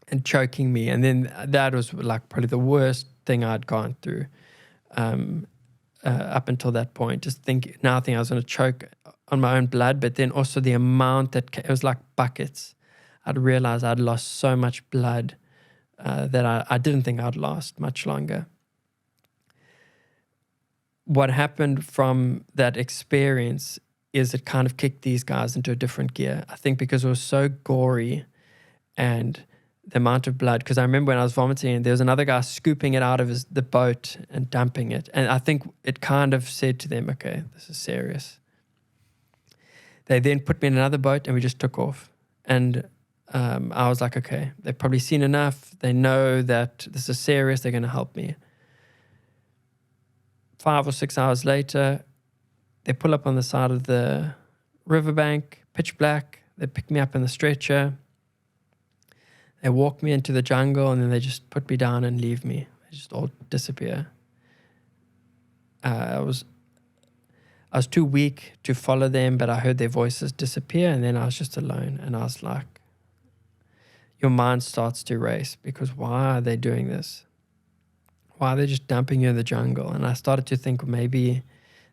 A: and choking me. And then that was like probably the worst thing I'd gone through up until that point. I think I was going to choke on my own blood, but then also the amount it was like buckets. I'd realized I'd lost so much blood that I didn't think I'd last much longer. What happened from that experience is it kind of kicked these guys into a different gear. I think because it was so gory and the amount of blood, because I remember when I was vomiting, there was another guy scooping it out of the boat and dumping it. And I think it kind of said to them, okay, this is serious. They then put me in another boat and we just took off. And I was like, okay, they've probably seen enough. They know that this is serious. They're going to help me. 5 or 6 hours later, they pull up on the side of the riverbank, pitch black. They pick me up in the stretcher. They walk me into the jungle, and then they just put me down and leave me. They just all disappear. I was too weak to follow them, but I heard their voices disappear, and then I was just alone. And I was like, your mind starts to race, because why are they doing this? Why are they just dumping you in the jungle? And I started to think maybe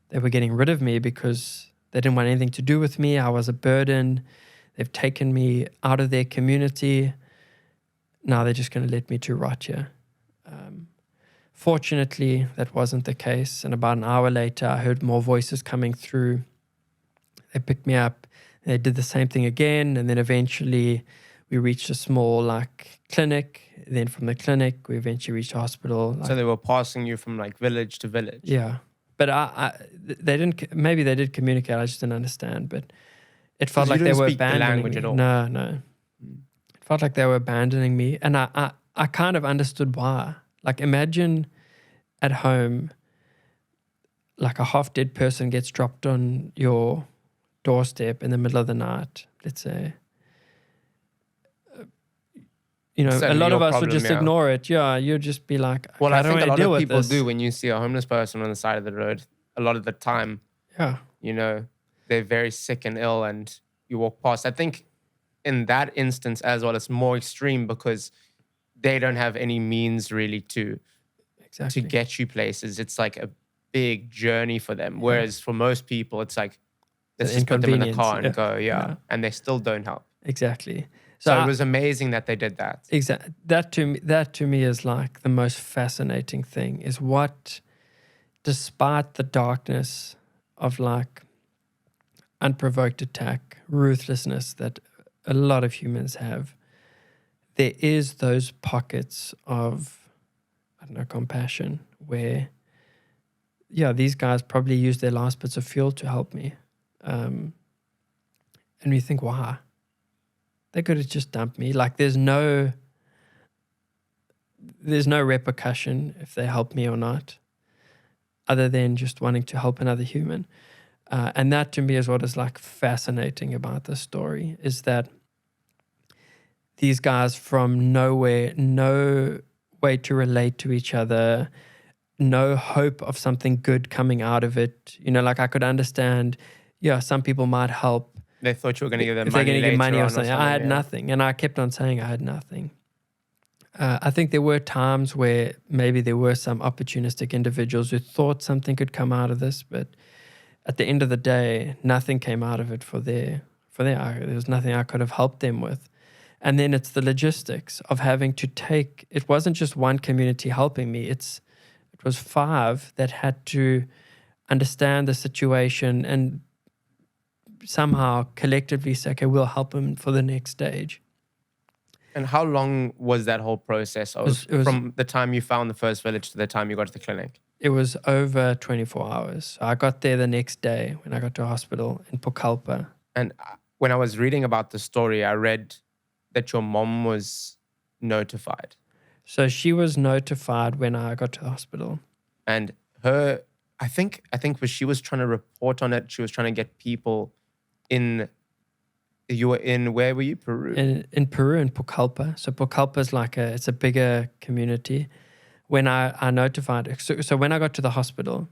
A: they were getting rid of me because they didn't want anything to do with me. I was a burden. They've taken me out of their community. Now they're just going to let me to rot here. Fortunately, that wasn't the case. And about an hour later, I heard more voices coming through. They picked me up. They did the same thing again. And then eventually we reached a small clinic. Then from the clinic, we eventually reached a hospital.
B: So they were passing you from village to village.
A: Yeah. But they didn't, maybe they did communicate. I just didn't understand. But it felt like they were abandoning me.
B: At all.
A: No. It felt like they were abandoning me. And I kind of understood why. Like, imagine at home, like a half-dead person gets dropped on your doorstep in the middle of the night, let's say. A lot of us would just ignore it. Yeah, you'd just be like,
B: well, I think a lot of people
A: this.
B: do when you see a homeless person on the side of the road. A lot of the time,
A: yeah,
B: they're very sick and ill, and you walk past. I think in that instance as well, it's more extreme because they don't have any means really to get you places. It's like a big journey for them. Whereas for most people, it's like, let's just put them in the car and go, and they still don't help.
A: Exactly.
B: So it was amazing that they did that.
A: Exactly. That to me is like the most fascinating thing, is what despite the darkness of like unprovoked attack, ruthlessness that a lot of humans have, there is those pockets of, I don't know, compassion where, yeah, these guys probably used their last bits of fuel to help me. And you think, why? They could have just dumped me. Like there's no repercussion if they help me or not, other than just wanting to help another human. And that to me is what is like fascinating about this story, is that these guys from nowhere, no way to relate to each other, no hope of something good coming out of it. You know, like I could understand, yeah, some people might help.
B: They thought you were going to give them
A: if
B: money
A: they're going to
B: later
A: give money
B: on
A: or something. I had nothing. And I kept on saying I had nothing. I think there were times where maybe there were some opportunistic individuals who thought something could come out of this, but at the end of the day, nothing came out of it for their. There was nothing I could have helped them with. And then it's the logistics of having to take. It wasn't just one community helping me. It was 5 that had to understand the situation and somehow collectively say, okay, we'll help him for the next stage.
B: And how long was that whole process from the time you found the first village to the time you got to the clinic?
A: It was over 24 hours. I got there the next day when I got to hospital in Pucallpa.
B: And when I was reading about the story, I read that your mom was notified.
A: So she was notified when I got to the hospital.
B: And her, I think she was trying to report on it. She was trying to get people in. You were in, where were you? Peru?
A: In Peru, in Pucallpa. So Pucallpa is it's a bigger community. When I notified, so when I got to the hospital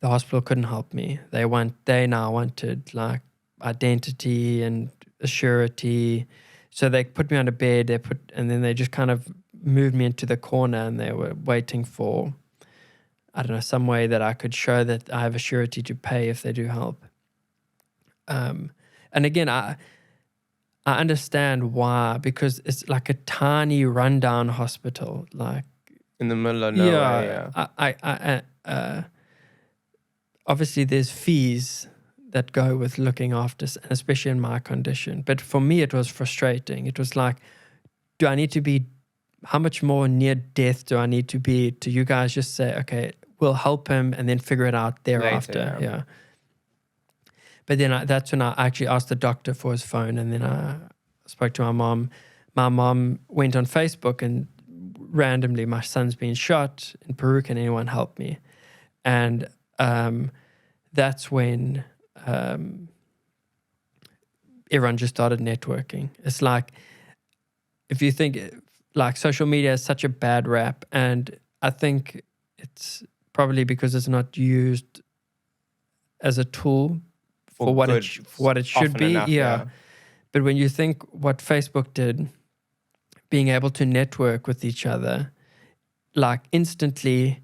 A: couldn't help me. They now wanted like identity and a surety. So they put me on a bed, and then they just kind of moved me into the corner, and they were waiting for, I don't know, some way that I could show that I have a surety to pay if they do help. And again, I understand why, because it's like a tiny rundown hospital, like
B: in the middle of nowhere.
A: Yeah. Obviously there's fees that go with looking after, especially in my condition. But for me, it was frustrating. It was like, how much more near death do I need to be to you guys just say, okay, we'll help him and then figure it out thereafter.
B: Later,
A: yeah. But then that's when I actually asked the doctor for his phone, and then I spoke to my mom. My mom went on Facebook, and randomly, my son's been shot in Peru. Can anyone help me? And that's when everyone just started networking. It's like, if you think like social media has such a bad rap, and I think it's probably because it's not used as a tool for what it should be.
B: Enough,
A: yeah. But when you think what Facebook did, being able to network with each other, like instantly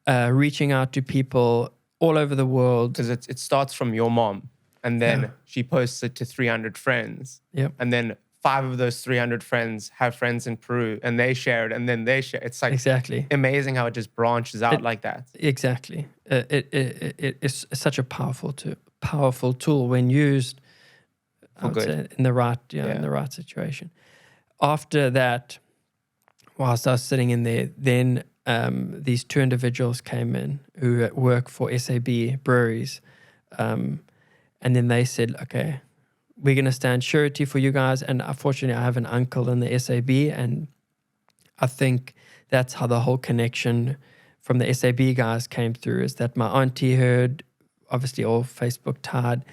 A: reaching out to people all over the world.
B: Because it starts from your mom, and then she posts it to 300 friends.
A: Yep.
B: And then 5 of those 300 friends have friends in Peru, and they share it, and then they share. It's like
A: exactly
B: amazing how it just branches out like that.
A: Exactly. It's such a powerful tool when used in the right situation. After that, whilst I was sitting in there, then these 2 individuals came in who work for SAB breweries, and then they said, okay, we're going to stand surety for you guys. And unfortunately, I have an uncle in the SAB, and I think that's how the whole connection from the SAB guys came through, is that my auntie heard, obviously all Facebook tied.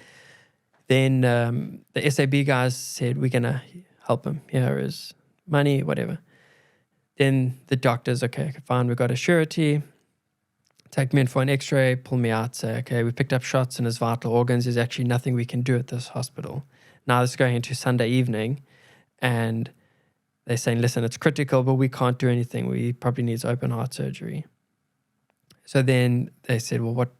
A: Then the SAB guys said, we're going to help him. Here is money, whatever. Then the doctors, okay, fine, we've got a surety. Take me in for an x-ray, pull me out, say, okay, we picked up shots in his vital organs. There's actually nothing we can do at this hospital. Now this is going into Sunday evening, and they're saying, listen, it's critical, but we can't do anything. We probably needs open heart surgery. So then they said, well, what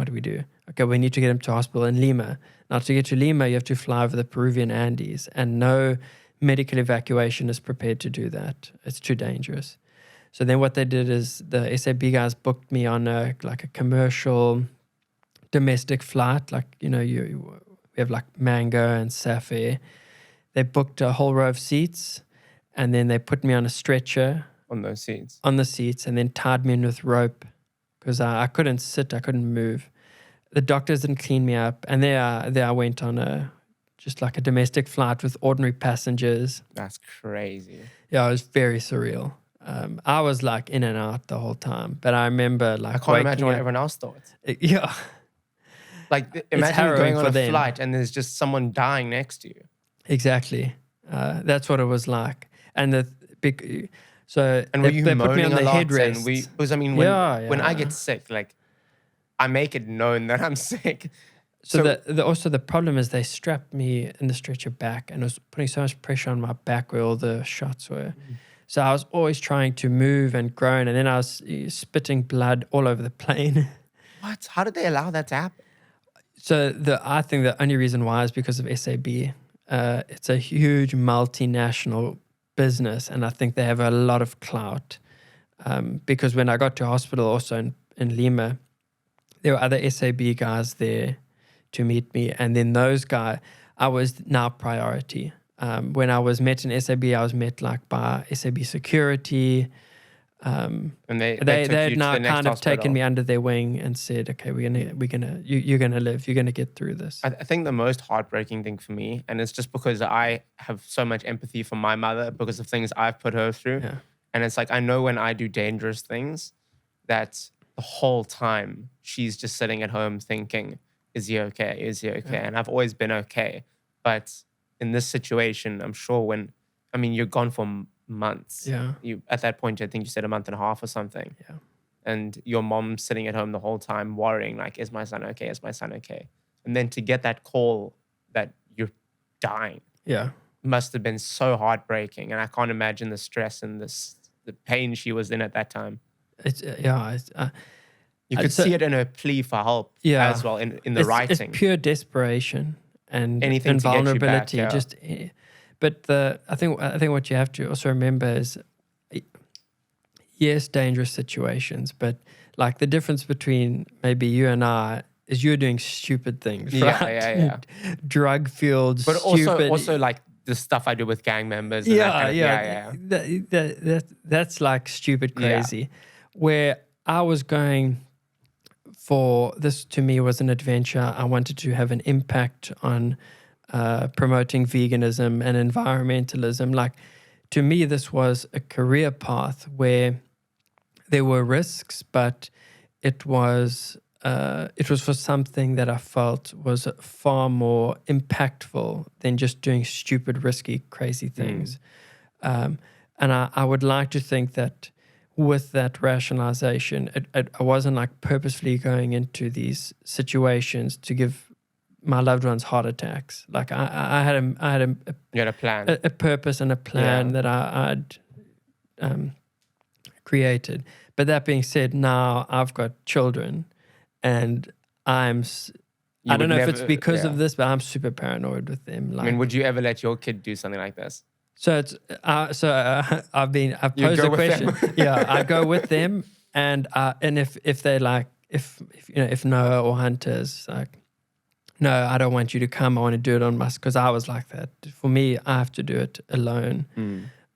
A: do we do? Okay, we need to get him to hospital in Lima. Now to get to Lima, you have to fly over the Peruvian Andes, and no medical evacuation is prepared to do that. It's too dangerous. So then what they did is the SAB guys booked me on a commercial domestic flight. Like, we have like Mango and Safair. They booked a whole row of seats, and then they put me on a stretcher
B: On those seats.
A: on the seats, and then tied me in with rope because I couldn't sit, I couldn't move. The doctors didn't clean me up, and there I went on just like a domestic flight with ordinary passengers.
B: That's crazy.
A: Yeah, it was very surreal. I was like in and out the whole time, but I remember like
B: I can't imagine what
A: up.
B: everyone else thought.
A: Yeah,
B: Like, imagine you're
A: harrowing
B: going on
A: for
B: a
A: them.
B: flight and there's just someone dying next to you.
A: exactly. That's what it was like, and the big. So
B: And were you
A: they put me
B: moaning
A: on
B: a
A: the
B: lot?
A: headrest.
B: Because I mean, when I
A: Yeah.
B: get sick, like, I make it known that I'm sick.
A: So also the problem is they strapped me in the stretcher back, and it was putting so much pressure on my back where all the shots were. So I was always trying to move and groan, and then I was spitting blood all over the plane.
B: What? How did they allow that to happen?
A: So I think the only reason why is because of SAB. It's a huge multinational business, and I think they have a lot of clout. Because when I got to hospital also in Lima, there were other SAB guys there to meet me, and then those guys, I was now priority. When I was met in SAB, I was met like by SAB security.
B: And they took
A: They
B: you
A: had
B: to
A: now
B: the next
A: kind of taken
B: hospital.
A: me under their wing and said, "Okay, you're gonna live. You're gonna get through this."
B: I think the most heartbreaking thing for me, and it's just because I have so much empathy for my mother because of things I've put her through.
A: Yeah.
B: And it's like, I know when I do dangerous things, that the whole time she's just sitting at home thinking, is he okay? Is he okay?
A: Yeah.
B: And I've always been okay. But in this situation, I'm sure you're gone for months.
A: Yeah.
B: At that point, I think you said a month and a half or something.
A: Yeah.
B: And your mom's sitting at home the whole time worrying, like, is my son okay? Is my son okay? And then to get that call that you're dying
A: Yeah.
B: must have been so heartbreaking. And I can't imagine the stress and the pain she was in at that time.
A: It's
B: You could see it in her plea for help as well, in the writing.
A: It's pure desperation and
B: Anything to get you back,
A: vulnerability.
B: yeah.
A: But I think what you have to also remember is, yes, dangerous situations, but like the difference between maybe you and I is you're doing stupid things, right?
B: Yeah.
A: Drug fueled,
B: But
A: stupid.
B: also like the stuff I do with gang members. And
A: That's like stupid
B: Yeah.
A: crazy. Where I was going for this, to me, was an adventure. I wanted to have an impact on promoting veganism and environmentalism. Like, to me, this was a career path where there were risks, but it was for something that I felt was far more impactful than just doing stupid, risky, crazy things. And I would like to think that with that rationalization, I wasn't like purposefully going into these situations to give my loved ones heart attacks. Like I had
B: You had a plan.
A: a purpose and a plan that I'd created. But that being said, now I've got children, and I don't know if it's because of this, but I'm super paranoid with them. Like,
B: I mean, would you ever let your kid do something like this?
A: So it's I've posed
B: go
A: a
B: with
A: question.
B: them.
A: Yeah, I go with them, and if they like, if Noah or Hunter's like, no, I don't want you to come. I want to do it on my, because I was like that. For me, I have to do it alone.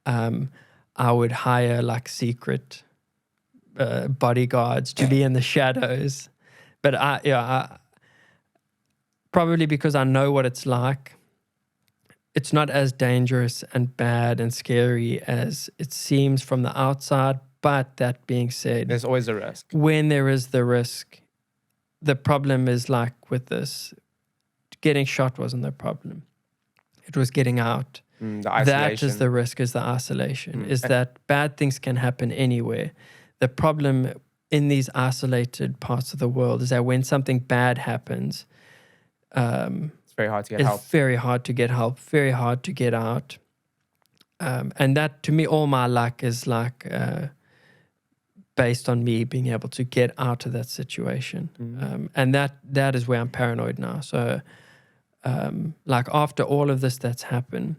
A: I would hire like secret bodyguards to be in the shadows, but I probably because I know what it's like. It's not as dangerous and bad and scary as it seems from the outside. But that being said,
B: There's always a risk.
A: when there is the risk, the problem is like with this, getting shot wasn't the problem. It was getting out.
B: The isolation.
A: That is the risk, is the isolation, is that bad things can happen anywhere. The problem in these isolated parts of the world is that when something bad happens,
B: it's very hard to get
A: it's
B: help.
A: very hard to get help, very hard to get out. And that, to me, all my luck is like based on me being able to get out of that situation. And that is where I'm paranoid now. So like after all of this that's happened,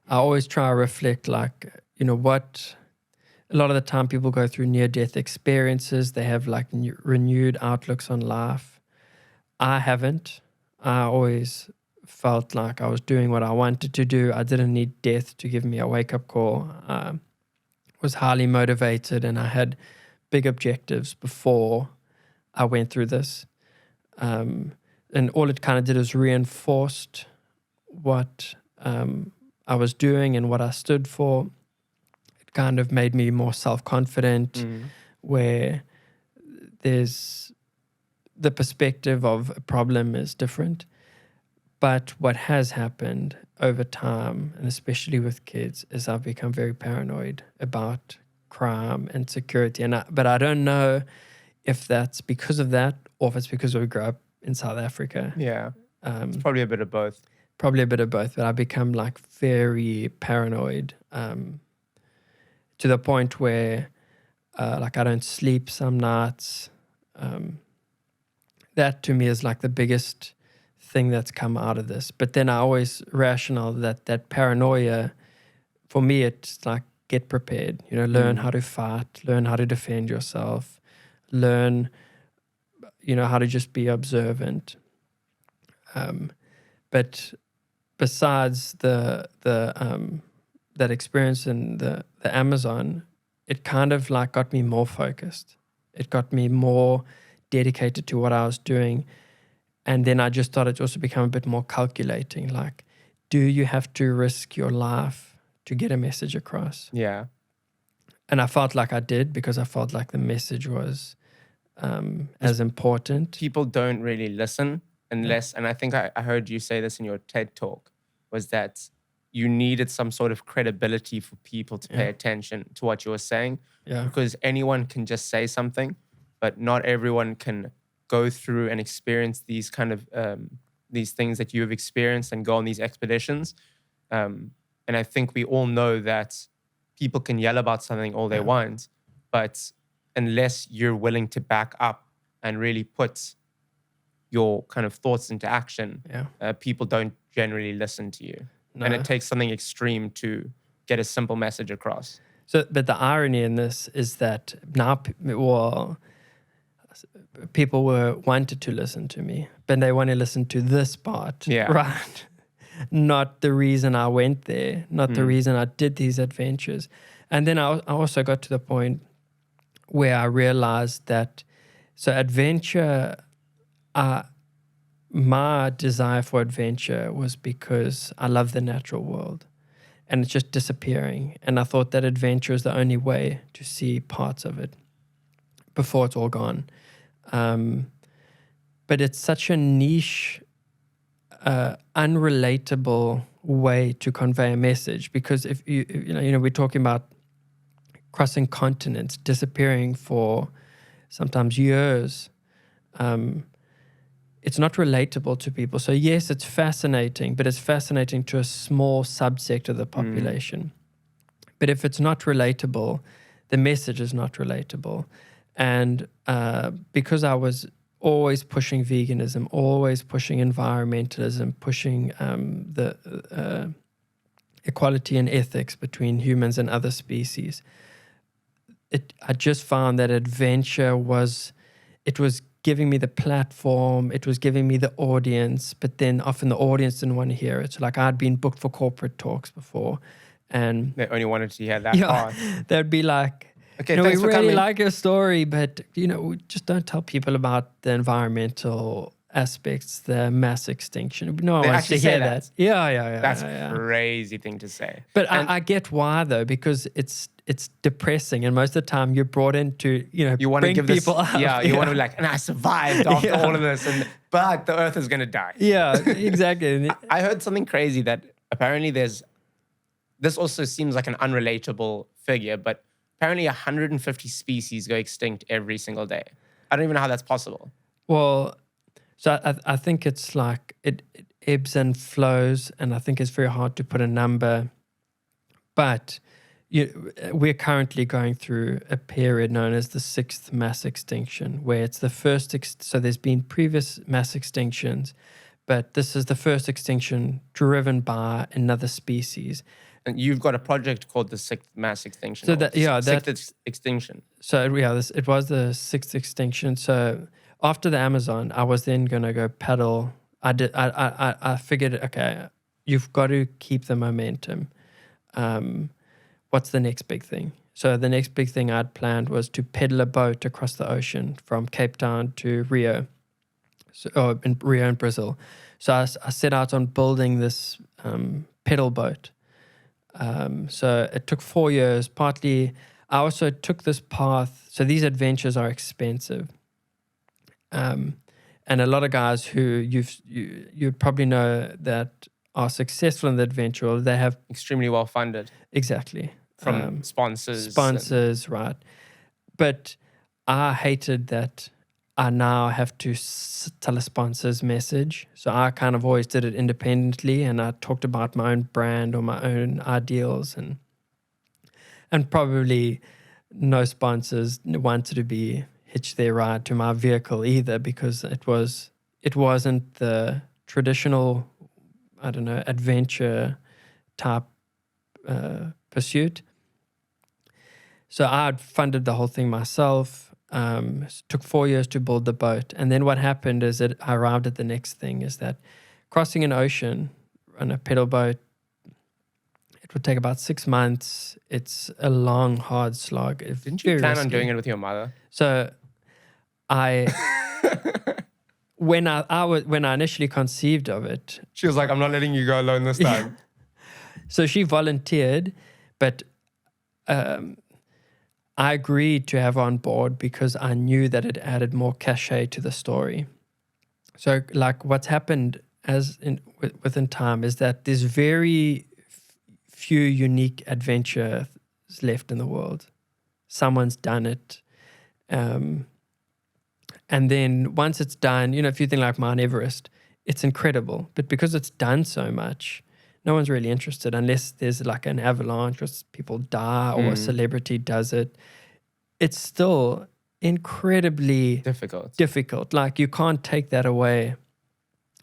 A: I always try to reflect like, what a lot of the time people go through near-death experiences. They have like renewed outlooks on life. I haven't. I always felt like I was doing what I wanted to do. I didn't need death to give me a wake-up call. I was highly motivated, and I had big objectives before I went through this. And all it kind of did is reinforced what I was doing and what I stood for. It kind of made me more self-confident, where there's the perspective of a problem is different. But what has happened over time, and especially with kids, is I've become very paranoid about crime and security. But I don't know if that's because of that or if it's because we grew up in South Africa.
B: Yeah. It's probably a bit of both.
A: Probably a bit of both, but I become like very paranoid to the point where like I don't sleep some nights. That to me is like the biggest thing that's come out of this. But then I always rational that paranoia, for me, it's like get prepared, learn how to fight, learn how to defend yourself, learn, how to just be observant. But besides that experience in the Amazon, it kind of like got me more focused. It got me more dedicated to what I was doing. And then I just started to also become a bit more calculating. Like, do you have to risk your life to get a message across?
B: Yeah.
A: And I felt like I did, because I felt like the message was as important.
B: People don't really listen unless, and I think I heard you say this in your TED talk, was that you needed some sort of credibility for people to pay attention to what you were saying.
A: Yeah.
B: Because anyone can just say something, but not everyone can go through and experience these kind of these things that you have experienced and go on these expeditions. And I think we all know that people can yell about something all they want, but unless you're willing to back up and really put your kind of thoughts into action, people don't generally listen to you. No. And it takes something extreme to get a simple message across.
A: So, but the irony in this is that now, people wanted to listen to me, but they want to listen to this part, right? Not the reason I went there, not the reason I did these adventures. And then I also got to the point where I realized that, so adventure, my desire for adventure was because I love the natural world, and it's just disappearing. And I thought that adventure is the only way to see parts of it before it's all gone. But it's such a niche, unrelatable way to convey a message, because if we're talking about crossing continents, disappearing for sometimes years, it's not relatable to people. So yes, it's fascinating, but it's fascinating to a small subsect of the population. But if it's not relatable, the message is not relatable. And because I was always pushing veganism, always pushing environmentalism, pushing the equality and ethics between humans and other species, I just found that adventure was giving me the platform, it was giving me the audience, but then often the audience didn't want to hear it. So like I'd been booked for corporate talks before, and
B: they only wanted to hear that part.
A: They'd be like,
B: okay,
A: we
B: thanks for
A: really
B: coming.
A: like your story, but we just don't tell people about the environmental aspects, the mass extinction. No one wants to hear that. Yeah.
B: That's a crazy thing to say.
A: But I get why though, because it's depressing, and most of the time you're brought in to
B: you want to give
A: people
B: this,
A: up.
B: You want to be like, and I survived after all of this, but the Earth is gonna die.
A: Yeah, exactly.
B: I heard something crazy that apparently this also seems like an unrelatable figure, but apparently 150 species go extinct every single day. I don't even know how that's possible.
A: Well, so I think it's like it ebbs and flows, and I think it's very hard to put a number. But we're currently going through a period known as the sixth mass extinction, where it's the first. So there's been previous mass extinctions, but this is the first extinction driven by another species.
B: And you've got a project called the Sixth Mass Extinction.
A: So
B: or
A: that, yeah,
B: Sixth
A: that,
B: Extinction.
A: so yeah, it was the sixth extinction. So after the Amazon, I was then going to go paddle. I figured, okay, you've got to keep the momentum. What's the next big thing? So the next big thing I'd planned was to pedal a boat across the ocean from Cape Town to Rio, in Rio in Brazil. So I set out on building this pedal boat. So it took 4 years. Partly, I also took this path. So these adventures are expensive, and a lot of guys who you probably know that are successful in the adventure, or they have
B: Extremely well funded
A: exactly
B: from sponsors.
A: sponsors, right? But I hated that I now have to tell a sponsor's message. So I kind of always did it independently, and I talked about my own brand or my own ideals, and probably no sponsors wanted to be hitch their ride to my vehicle either, because it wasn't the traditional, I don't know, adventure type pursuit. So I'd funded the whole thing myself. It took 4 years to build the boat. And then what happened is that I arrived at the next thing, is that crossing an ocean on a pedal boat, it would take about 6 months. It's a long, hard slog.
B: Didn't you plan on doing it with your mother?
A: So when I initially conceived of it,
B: She was like, I'm not letting you go alone this time.
A: so she volunteered, but I agreed to have her on board because I knew that it added more cachet to the story. So, like, what's happened within time is that there's very few unique adventures left in the world. Someone's done it. And then once it's done, if you think like Mount Everest, it's incredible. But because it's done so much, no one's really interested unless there's like an avalanche or people die or a celebrity does it. It's still incredibly difficult. Like, you can't take that away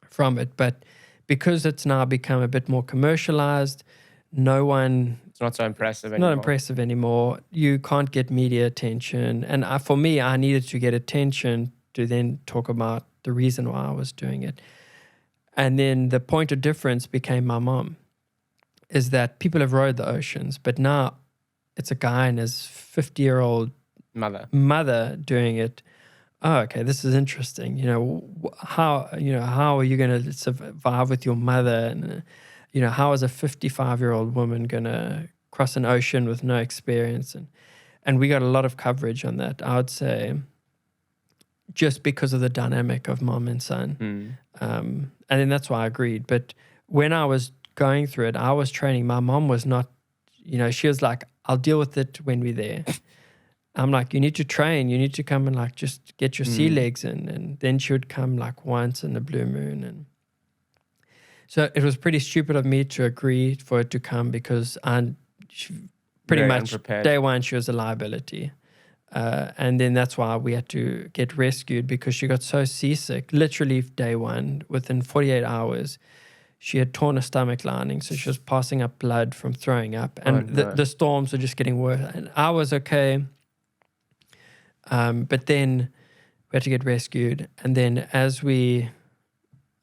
A: from it. But because it's now become a bit more commercialized,
B: it's not so impressive anymore.
A: Not impressive anymore. You can't get media attention. And for me, I needed to get attention to then talk about the reason why I was doing it. And then the point of difference became my mom, is that people have rode the oceans, but now it's a guy and his 50-year-old mother doing it. Oh, okay, this is interesting. How are you going to survive with your mother? And, how is a 55-year-old woman going to cross an ocean with no experience? And we got a lot of coverage on that, I would say, just because of the dynamic of mom and son. And then that's why I agreed. But when I was going through it, I was training. My mom was not, she was like, I'll deal with it when we're there. I'm like, you need to train. You need to come and like just get your sea legs in. And then she would come like once in the blue moon. And so it was pretty stupid of me to agree for it to come, because pretty much day one she was a liability. And then that's why we had to get rescued, because she got so seasick. Literally day one, within 48 hours, she had torn her stomach lining. So she was passing up blood from throwing up. And the storms were just getting worse. And I was okay. But then we had to get rescued. And then as we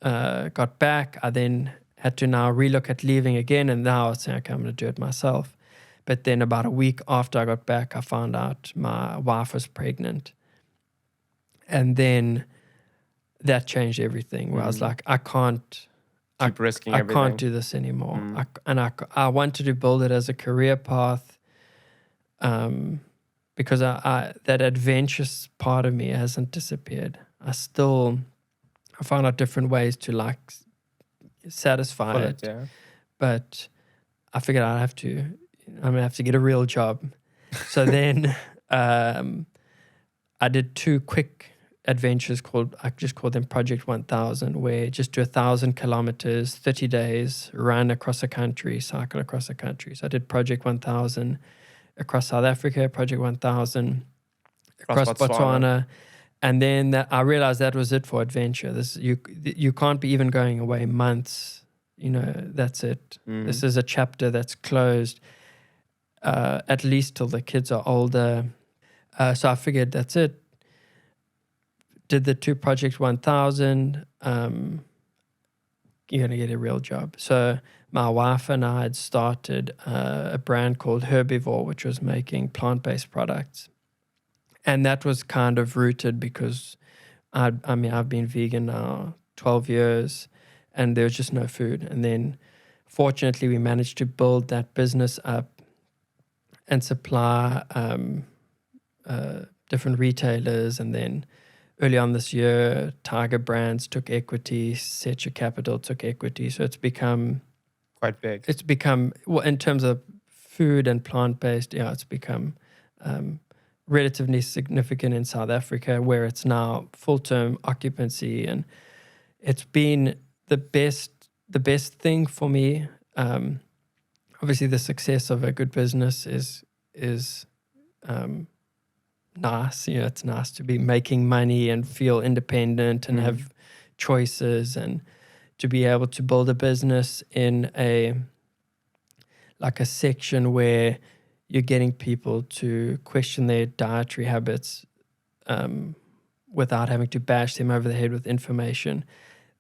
A: got back, I then had to now relook at leaving again. And now I was saying, okay, I'm going to do it myself. But then about a week after I got back, I found out my wife was pregnant. And then that changed everything, where I was like, I can't
B: keep risking everything.
A: I can't do this anymore. I wanted to build it as a career path, because that adventurous part of me hasn't disappeared. I found out different ways to like satisfy it. Yeah. But I figured I'm going to have to get a real job. So then I did 2 quick adventures I just called them Project 1000, where just do 1,000 kilometers, 30 days, run across the country, cycle across the country. So I did Project 1000 across South Africa, Project 1000 across Botswana. And then I realized that was it for adventure. You can't be even going away months that's it. This is a chapter that's closed, at least till the kids are older. So I figured that's it. Did the 2 Project 1000, you're going to get a real job. So my wife and I had started a brand called Herbivore, which was making plant-based products. And that was kind of rooted because I've been vegan now 12 years and there was just no food. And then fortunately we managed to build that business up and supply different retailers. And then early on this year, Tiger Brands took equity, Secha Capital took equity. So it's become
B: quite big.
A: It's become, well, in terms of food and plant-based, it's become relatively significant in South Africa, where it's now full-term occupancy, and it's been the best thing for me. Obviously, the success of a good business is nice. It's nice to be making money and feel independent and have choices, and to be able to build a business in a section where you're getting people to question their dietary habits without having to bash them over the head with information.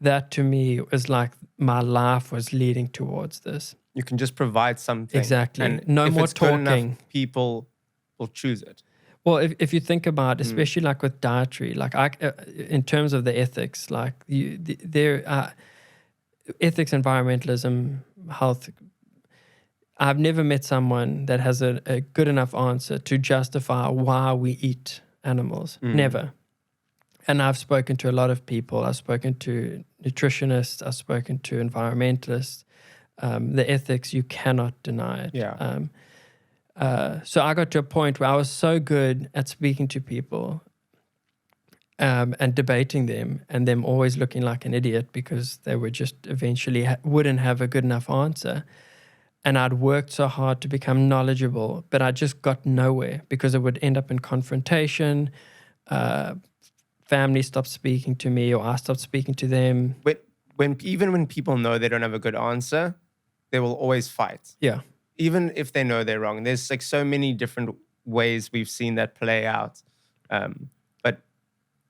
A: That to me was like my life was leading towards this.
B: You can just provide something.
A: Exactly.
B: And
A: no
B: if
A: more
B: it's good enough,
A: talking.
B: people will choose it.
A: Well, if you think about, especially like with dietary, in terms of the ethics, there are ethics, environmentalism, health. I've never met someone that has a good enough answer to justify why we eat animals. Never. And I've spoken to a lot of people. I've spoken to nutritionists. I've spoken to environmentalists. The ethics, you cannot deny it.
B: Yeah.
A: So I got to a point where I was so good at speaking to people and debating them, and them always looking like an idiot because they were just eventually wouldn't have a good enough answer. And I'd worked so hard to become knowledgeable, but I just got nowhere because it would end up in confrontation. Family stopped speaking to me, or I stopped speaking to them.
B: Even when people know they don't have a good answer, they will always fight.
A: Yeah.
B: Even if they know they're wrong. There's so many different ways we've seen that play out. But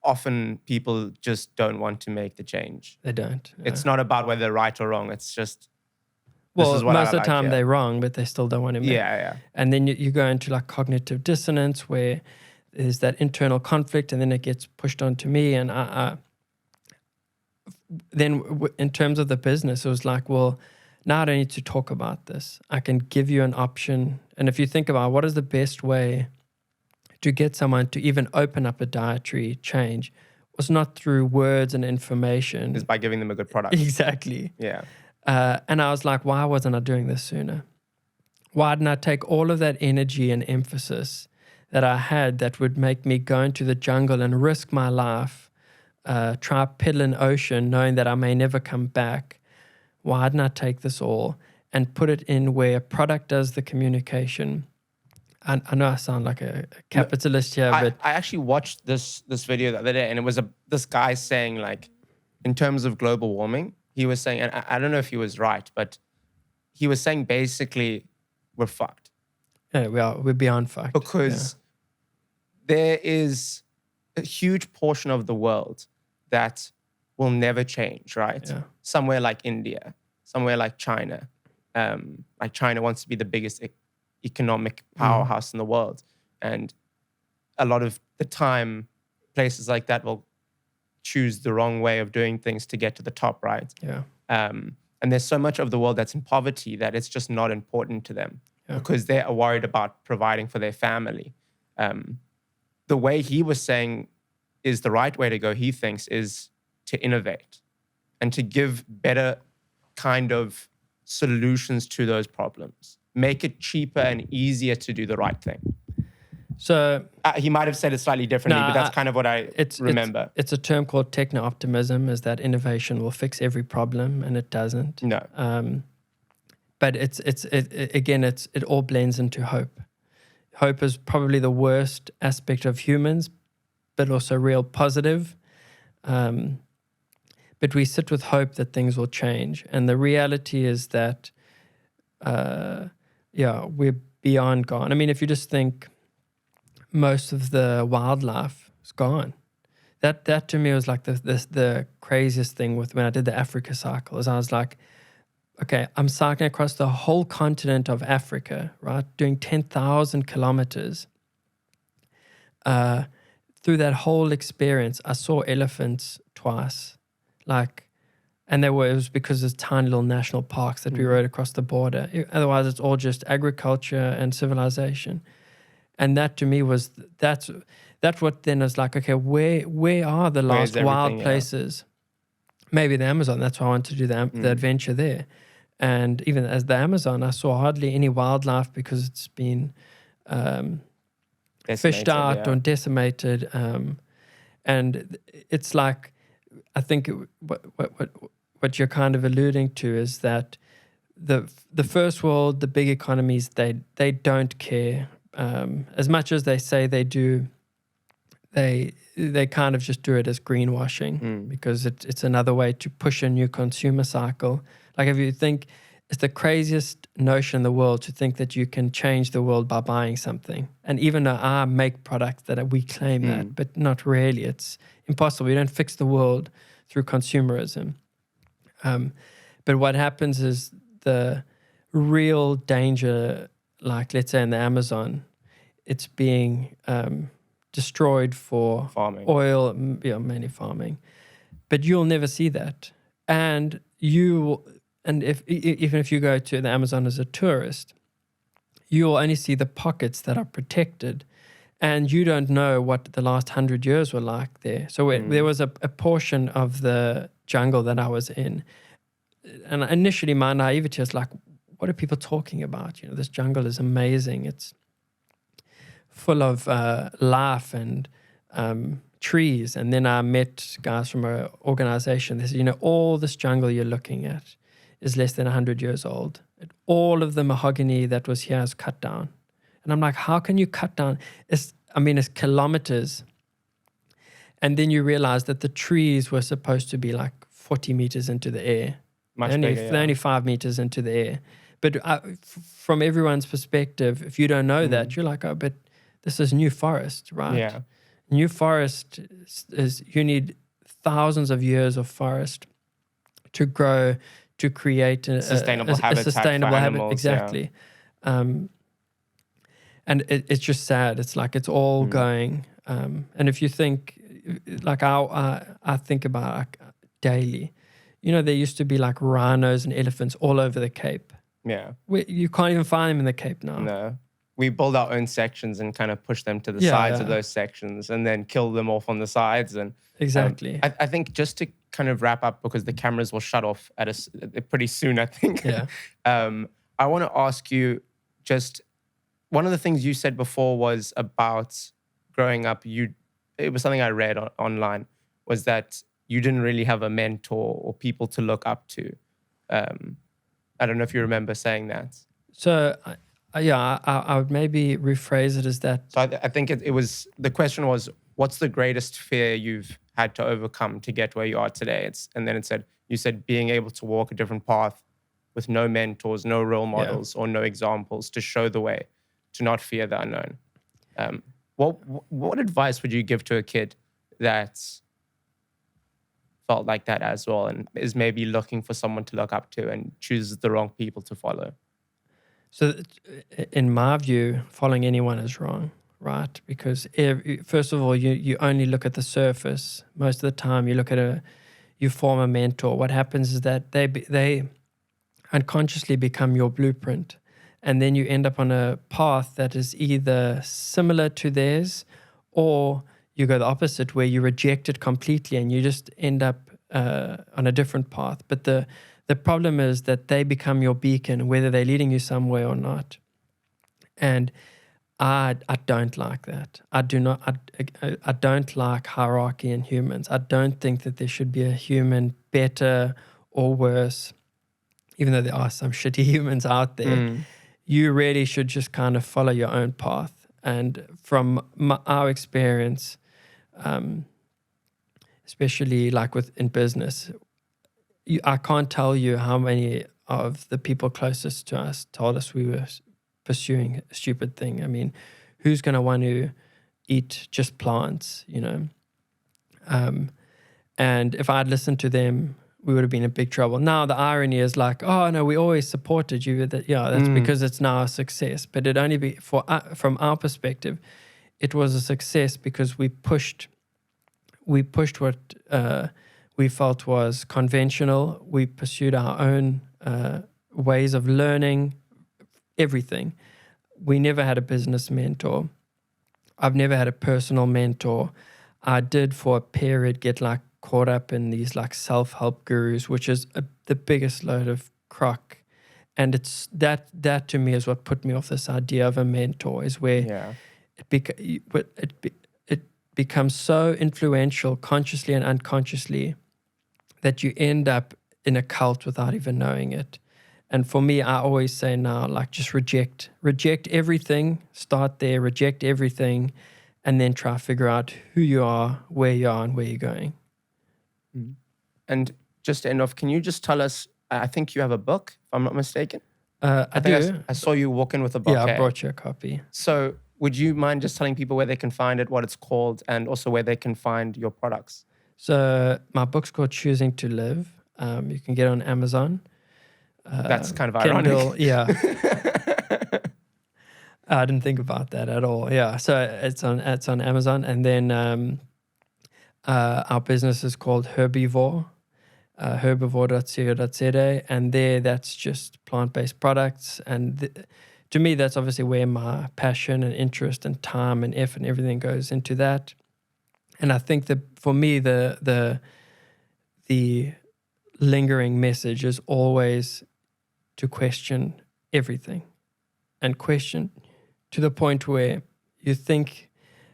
B: often people just don't want to make the change.
A: They don't.
B: It's not about whether they're right or wrong. It's just,
A: well,
B: this is what
A: most
B: I
A: of the
B: like,
A: time
B: yeah.
A: they're wrong, but they still don't want to make.
B: Yeah.
A: And then you go into like cognitive dissonance, where there's that internal conflict, and then it gets pushed onto me. And then in terms of the business, it was like, well, now I don't need to talk about this. I can give you an option. And if you think about what is the best way to get someone to even open up a dietary change, was not through words and information.
B: Is by giving them a good product.
A: Exactly.
B: Yeah.
A: And I was like, why wasn't I doing this sooner? Why didn't I take all of that energy and emphasis that I had that would make me go into the jungle and risk my life, try paddle an ocean knowing that I may never come back? Why didn't I take this all and put it in where a product does the communication? I know I sound like a capitalist here, but
B: I actually watched this video the other day, and it was this guy saying, like, in terms of global warming, he was saying, and I don't know if he was right, but he was saying basically we're fucked.
A: yeah, we're beyond fucked.
B: Because there is a huge portion of the world that will never change, right?
A: Yeah.
B: Somewhere like India, somewhere like China. Like China wants to be the biggest economic powerhouse in the world. And a lot of the time, places like that will choose the wrong way of doing things to get to the top, right?
A: Yeah.
B: And there's so much of the world that's in poverty that it's just not important to them because they are worried about providing for their family. The way he was saying is the right way to go, he thinks, is to innovate and to give better kind of solutions to those problems. Make it cheaper and easier to do the right thing.
A: So
B: he might have said it slightly differently, but that's kind of what I remember.
A: It's a term called techno-optimism, is that innovation will fix every problem, and it doesn't.
B: No.
A: But it all blends into hope. Hope is probably the worst aspect of humans, but also real positive. but we sit with hope that things will change. And the reality is that, we're beyond gone. I mean, if you just think, most of the wildlife is gone. That to me was like the craziest thing with when I did the Africa cycle. Is I was like, okay, I'm cycling across the whole continent of Africa, right, doing 10,000 kilometers. Through that whole experience, I saw elephants twice, and it was because there's tiny little national parks that we rode across the border. Otherwise, it's all just agriculture and civilization. And that to me was that's what then is like, okay, where are the
B: Where's
A: last wild
B: everything,
A: places? Maybe the Amazon. That's why I wanted to do the adventure there. And even as the Amazon, I saw hardly any wildlife because it's been fished out or decimated. And it's like, I think what you're kind of alluding to is that the first world, the big economies, they don't care as much as they say they do. They kind of just do it as greenwashing because it's another way to push a new consumer cycle. Like if you think, it's the craziest notion in the world to think that you can change the world by buying something. And even though I make products that we claim that, but not really. It's impossible. You don't fix the world through consumerism. But what happens is the real danger, like let's say in the Amazon, it's being destroyed for
B: farming,
A: oil, mainly farming. But you'll never see that. And even if you go to the Amazon as a tourist, you'll only see the pockets that are protected, and you don't know what the last 100 years were like there. So there was a portion of the jungle that I was in, and initially my naivety was like, what are people talking about? This jungle is amazing. It's full of life and trees. And then I met guys from an organization. They said, all this jungle you're looking at is less than 100 years old. All of the mahogany that was here is cut down. And I'm like, how can you cut down? It's kilometers. And then you realize that the trees were supposed to be like 40 meters into the air. They're only 5 meters into the air. But from everyone's perspective, if you don't know that, you're like, oh, but this is new forest, right?
B: Yeah.
A: New forest is you need thousands of years of forest to grow, to create a sustainable habitat. Exactly. Yeah. And it's just sad. It's like it's all going. And if you think, like I think about like daily, there used to be like rhinos and elephants all over the Cape.
B: Yeah.
A: You can't even find them in the Cape now.
B: No. We build our own sections and kind of push them to the sides of those sections and then kill them off on the sides. And
A: exactly.
B: I think just to kind of wrap up, because the cameras will shut off pretty soon, I think.
A: Yeah.
B: I want to ask you, just one of the things you said before was about growing up. It was something I read online, was that you didn't really have a mentor or people to look up to. I don't know if you remember saying that.
A: So I would maybe rephrase it as that.
B: So I think it was, the question was, what's the greatest fear you've had to overcome to get where you are today? And then you said being able to walk a different path with no mentors, no role models, or no examples to show the way, to not fear the unknown. What advice would you give to a kid that felt like that as well and is maybe looking for someone to look up to and chooses the wrong people to follow?
A: So in my view, following anyone is wrong, right? Because first of all, you only look at the surface. Most of the time you form a mentor. What happens is that they unconsciously become your blueprint. And then you end up on a path that is either similar to theirs, or you go the opposite where you reject it completely and you just end up on a different path. But the problem is that they become your beacon, whether they're leading you somewhere or not. And I don't like that. I don't like hierarchy in humans. I don't think that there should be a human better or worse, even though there are some shitty humans out there. You really should just kind of follow your own path. And from our experience, especially like in business, I can't tell you how many of the people closest to us told us we were pursuing a stupid thing. I mean, who's going to want to eat just plants, you know? And if I'd listened to them, we would have been in big trouble. Now the irony is like, oh no, we always supported you. That's because it's now a success. But it only be from our perspective, it was a success because we pushed what we felt was conventional. We pursued our own ways of learning everything. We never had a business mentor. I've never had a personal mentor. I did for a period get like caught up in these like self-help gurus, which is the biggest load of crock. And it's that to me is what put me off this idea of a mentor, is where it becomes so influential consciously and unconsciously that you end up in a cult without even knowing it. And for me, I always say now, like, just reject everything, start there, reject everything, and then try to figure out who you are, and where you're going.
B: And just to end off, can you just tell us, I think you have a book, if I'm not mistaken?
A: I do.
B: I saw you walk in with a book.
A: Yeah, I brought you a copy.
B: So would you mind just telling people where they can find it, what it's called, and also where they can find your products?
A: So my book's called Choosing to Live. You can get it on Amazon.
B: That's kind of
A: Kindle,
B: ironic.
A: Yeah. I didn't think about that at all. Yeah. So it's on Amazon. And then our business is called Herbivore, herbivore.co.za. And that's just plant-based products. And to me, that's obviously where my passion and interest and time and effort and everything goes into that. And I think that for me, the lingering message is always to question everything, and question to the point where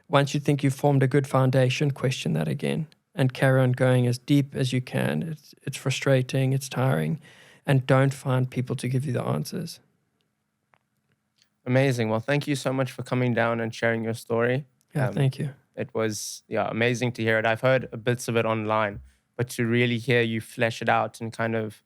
A: once you think you've formed a good foundation, question that again and carry on going as deep as you can. It's frustrating, it's tiring, and don't find people to give you the answers.
B: Amazing. Well, thank you so much for coming down and sharing your story.
A: Yeah, thank you.
B: It was amazing to hear it. I've heard bits of it online, but to really hear you flesh it out and kind of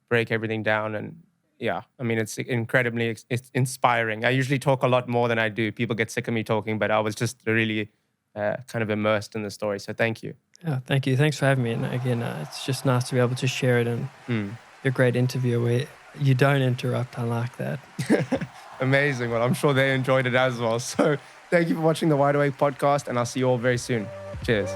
B: break everything down, and I mean, it's incredibly inspiring. I usually talk a lot more than I do. People get sick of me talking, but I was just really kind of immersed in the story. So thank you.
A: Yeah, thank you. Thanks for having me. And again, it's just nice to be able to share it, and you're a great interviewer where you don't interrupt. I like that.
B: Amazing. Well, I'm sure they enjoyed it as well. So thank you for watching the Wide Awake podcast, and I'll see you all very soon. Cheers.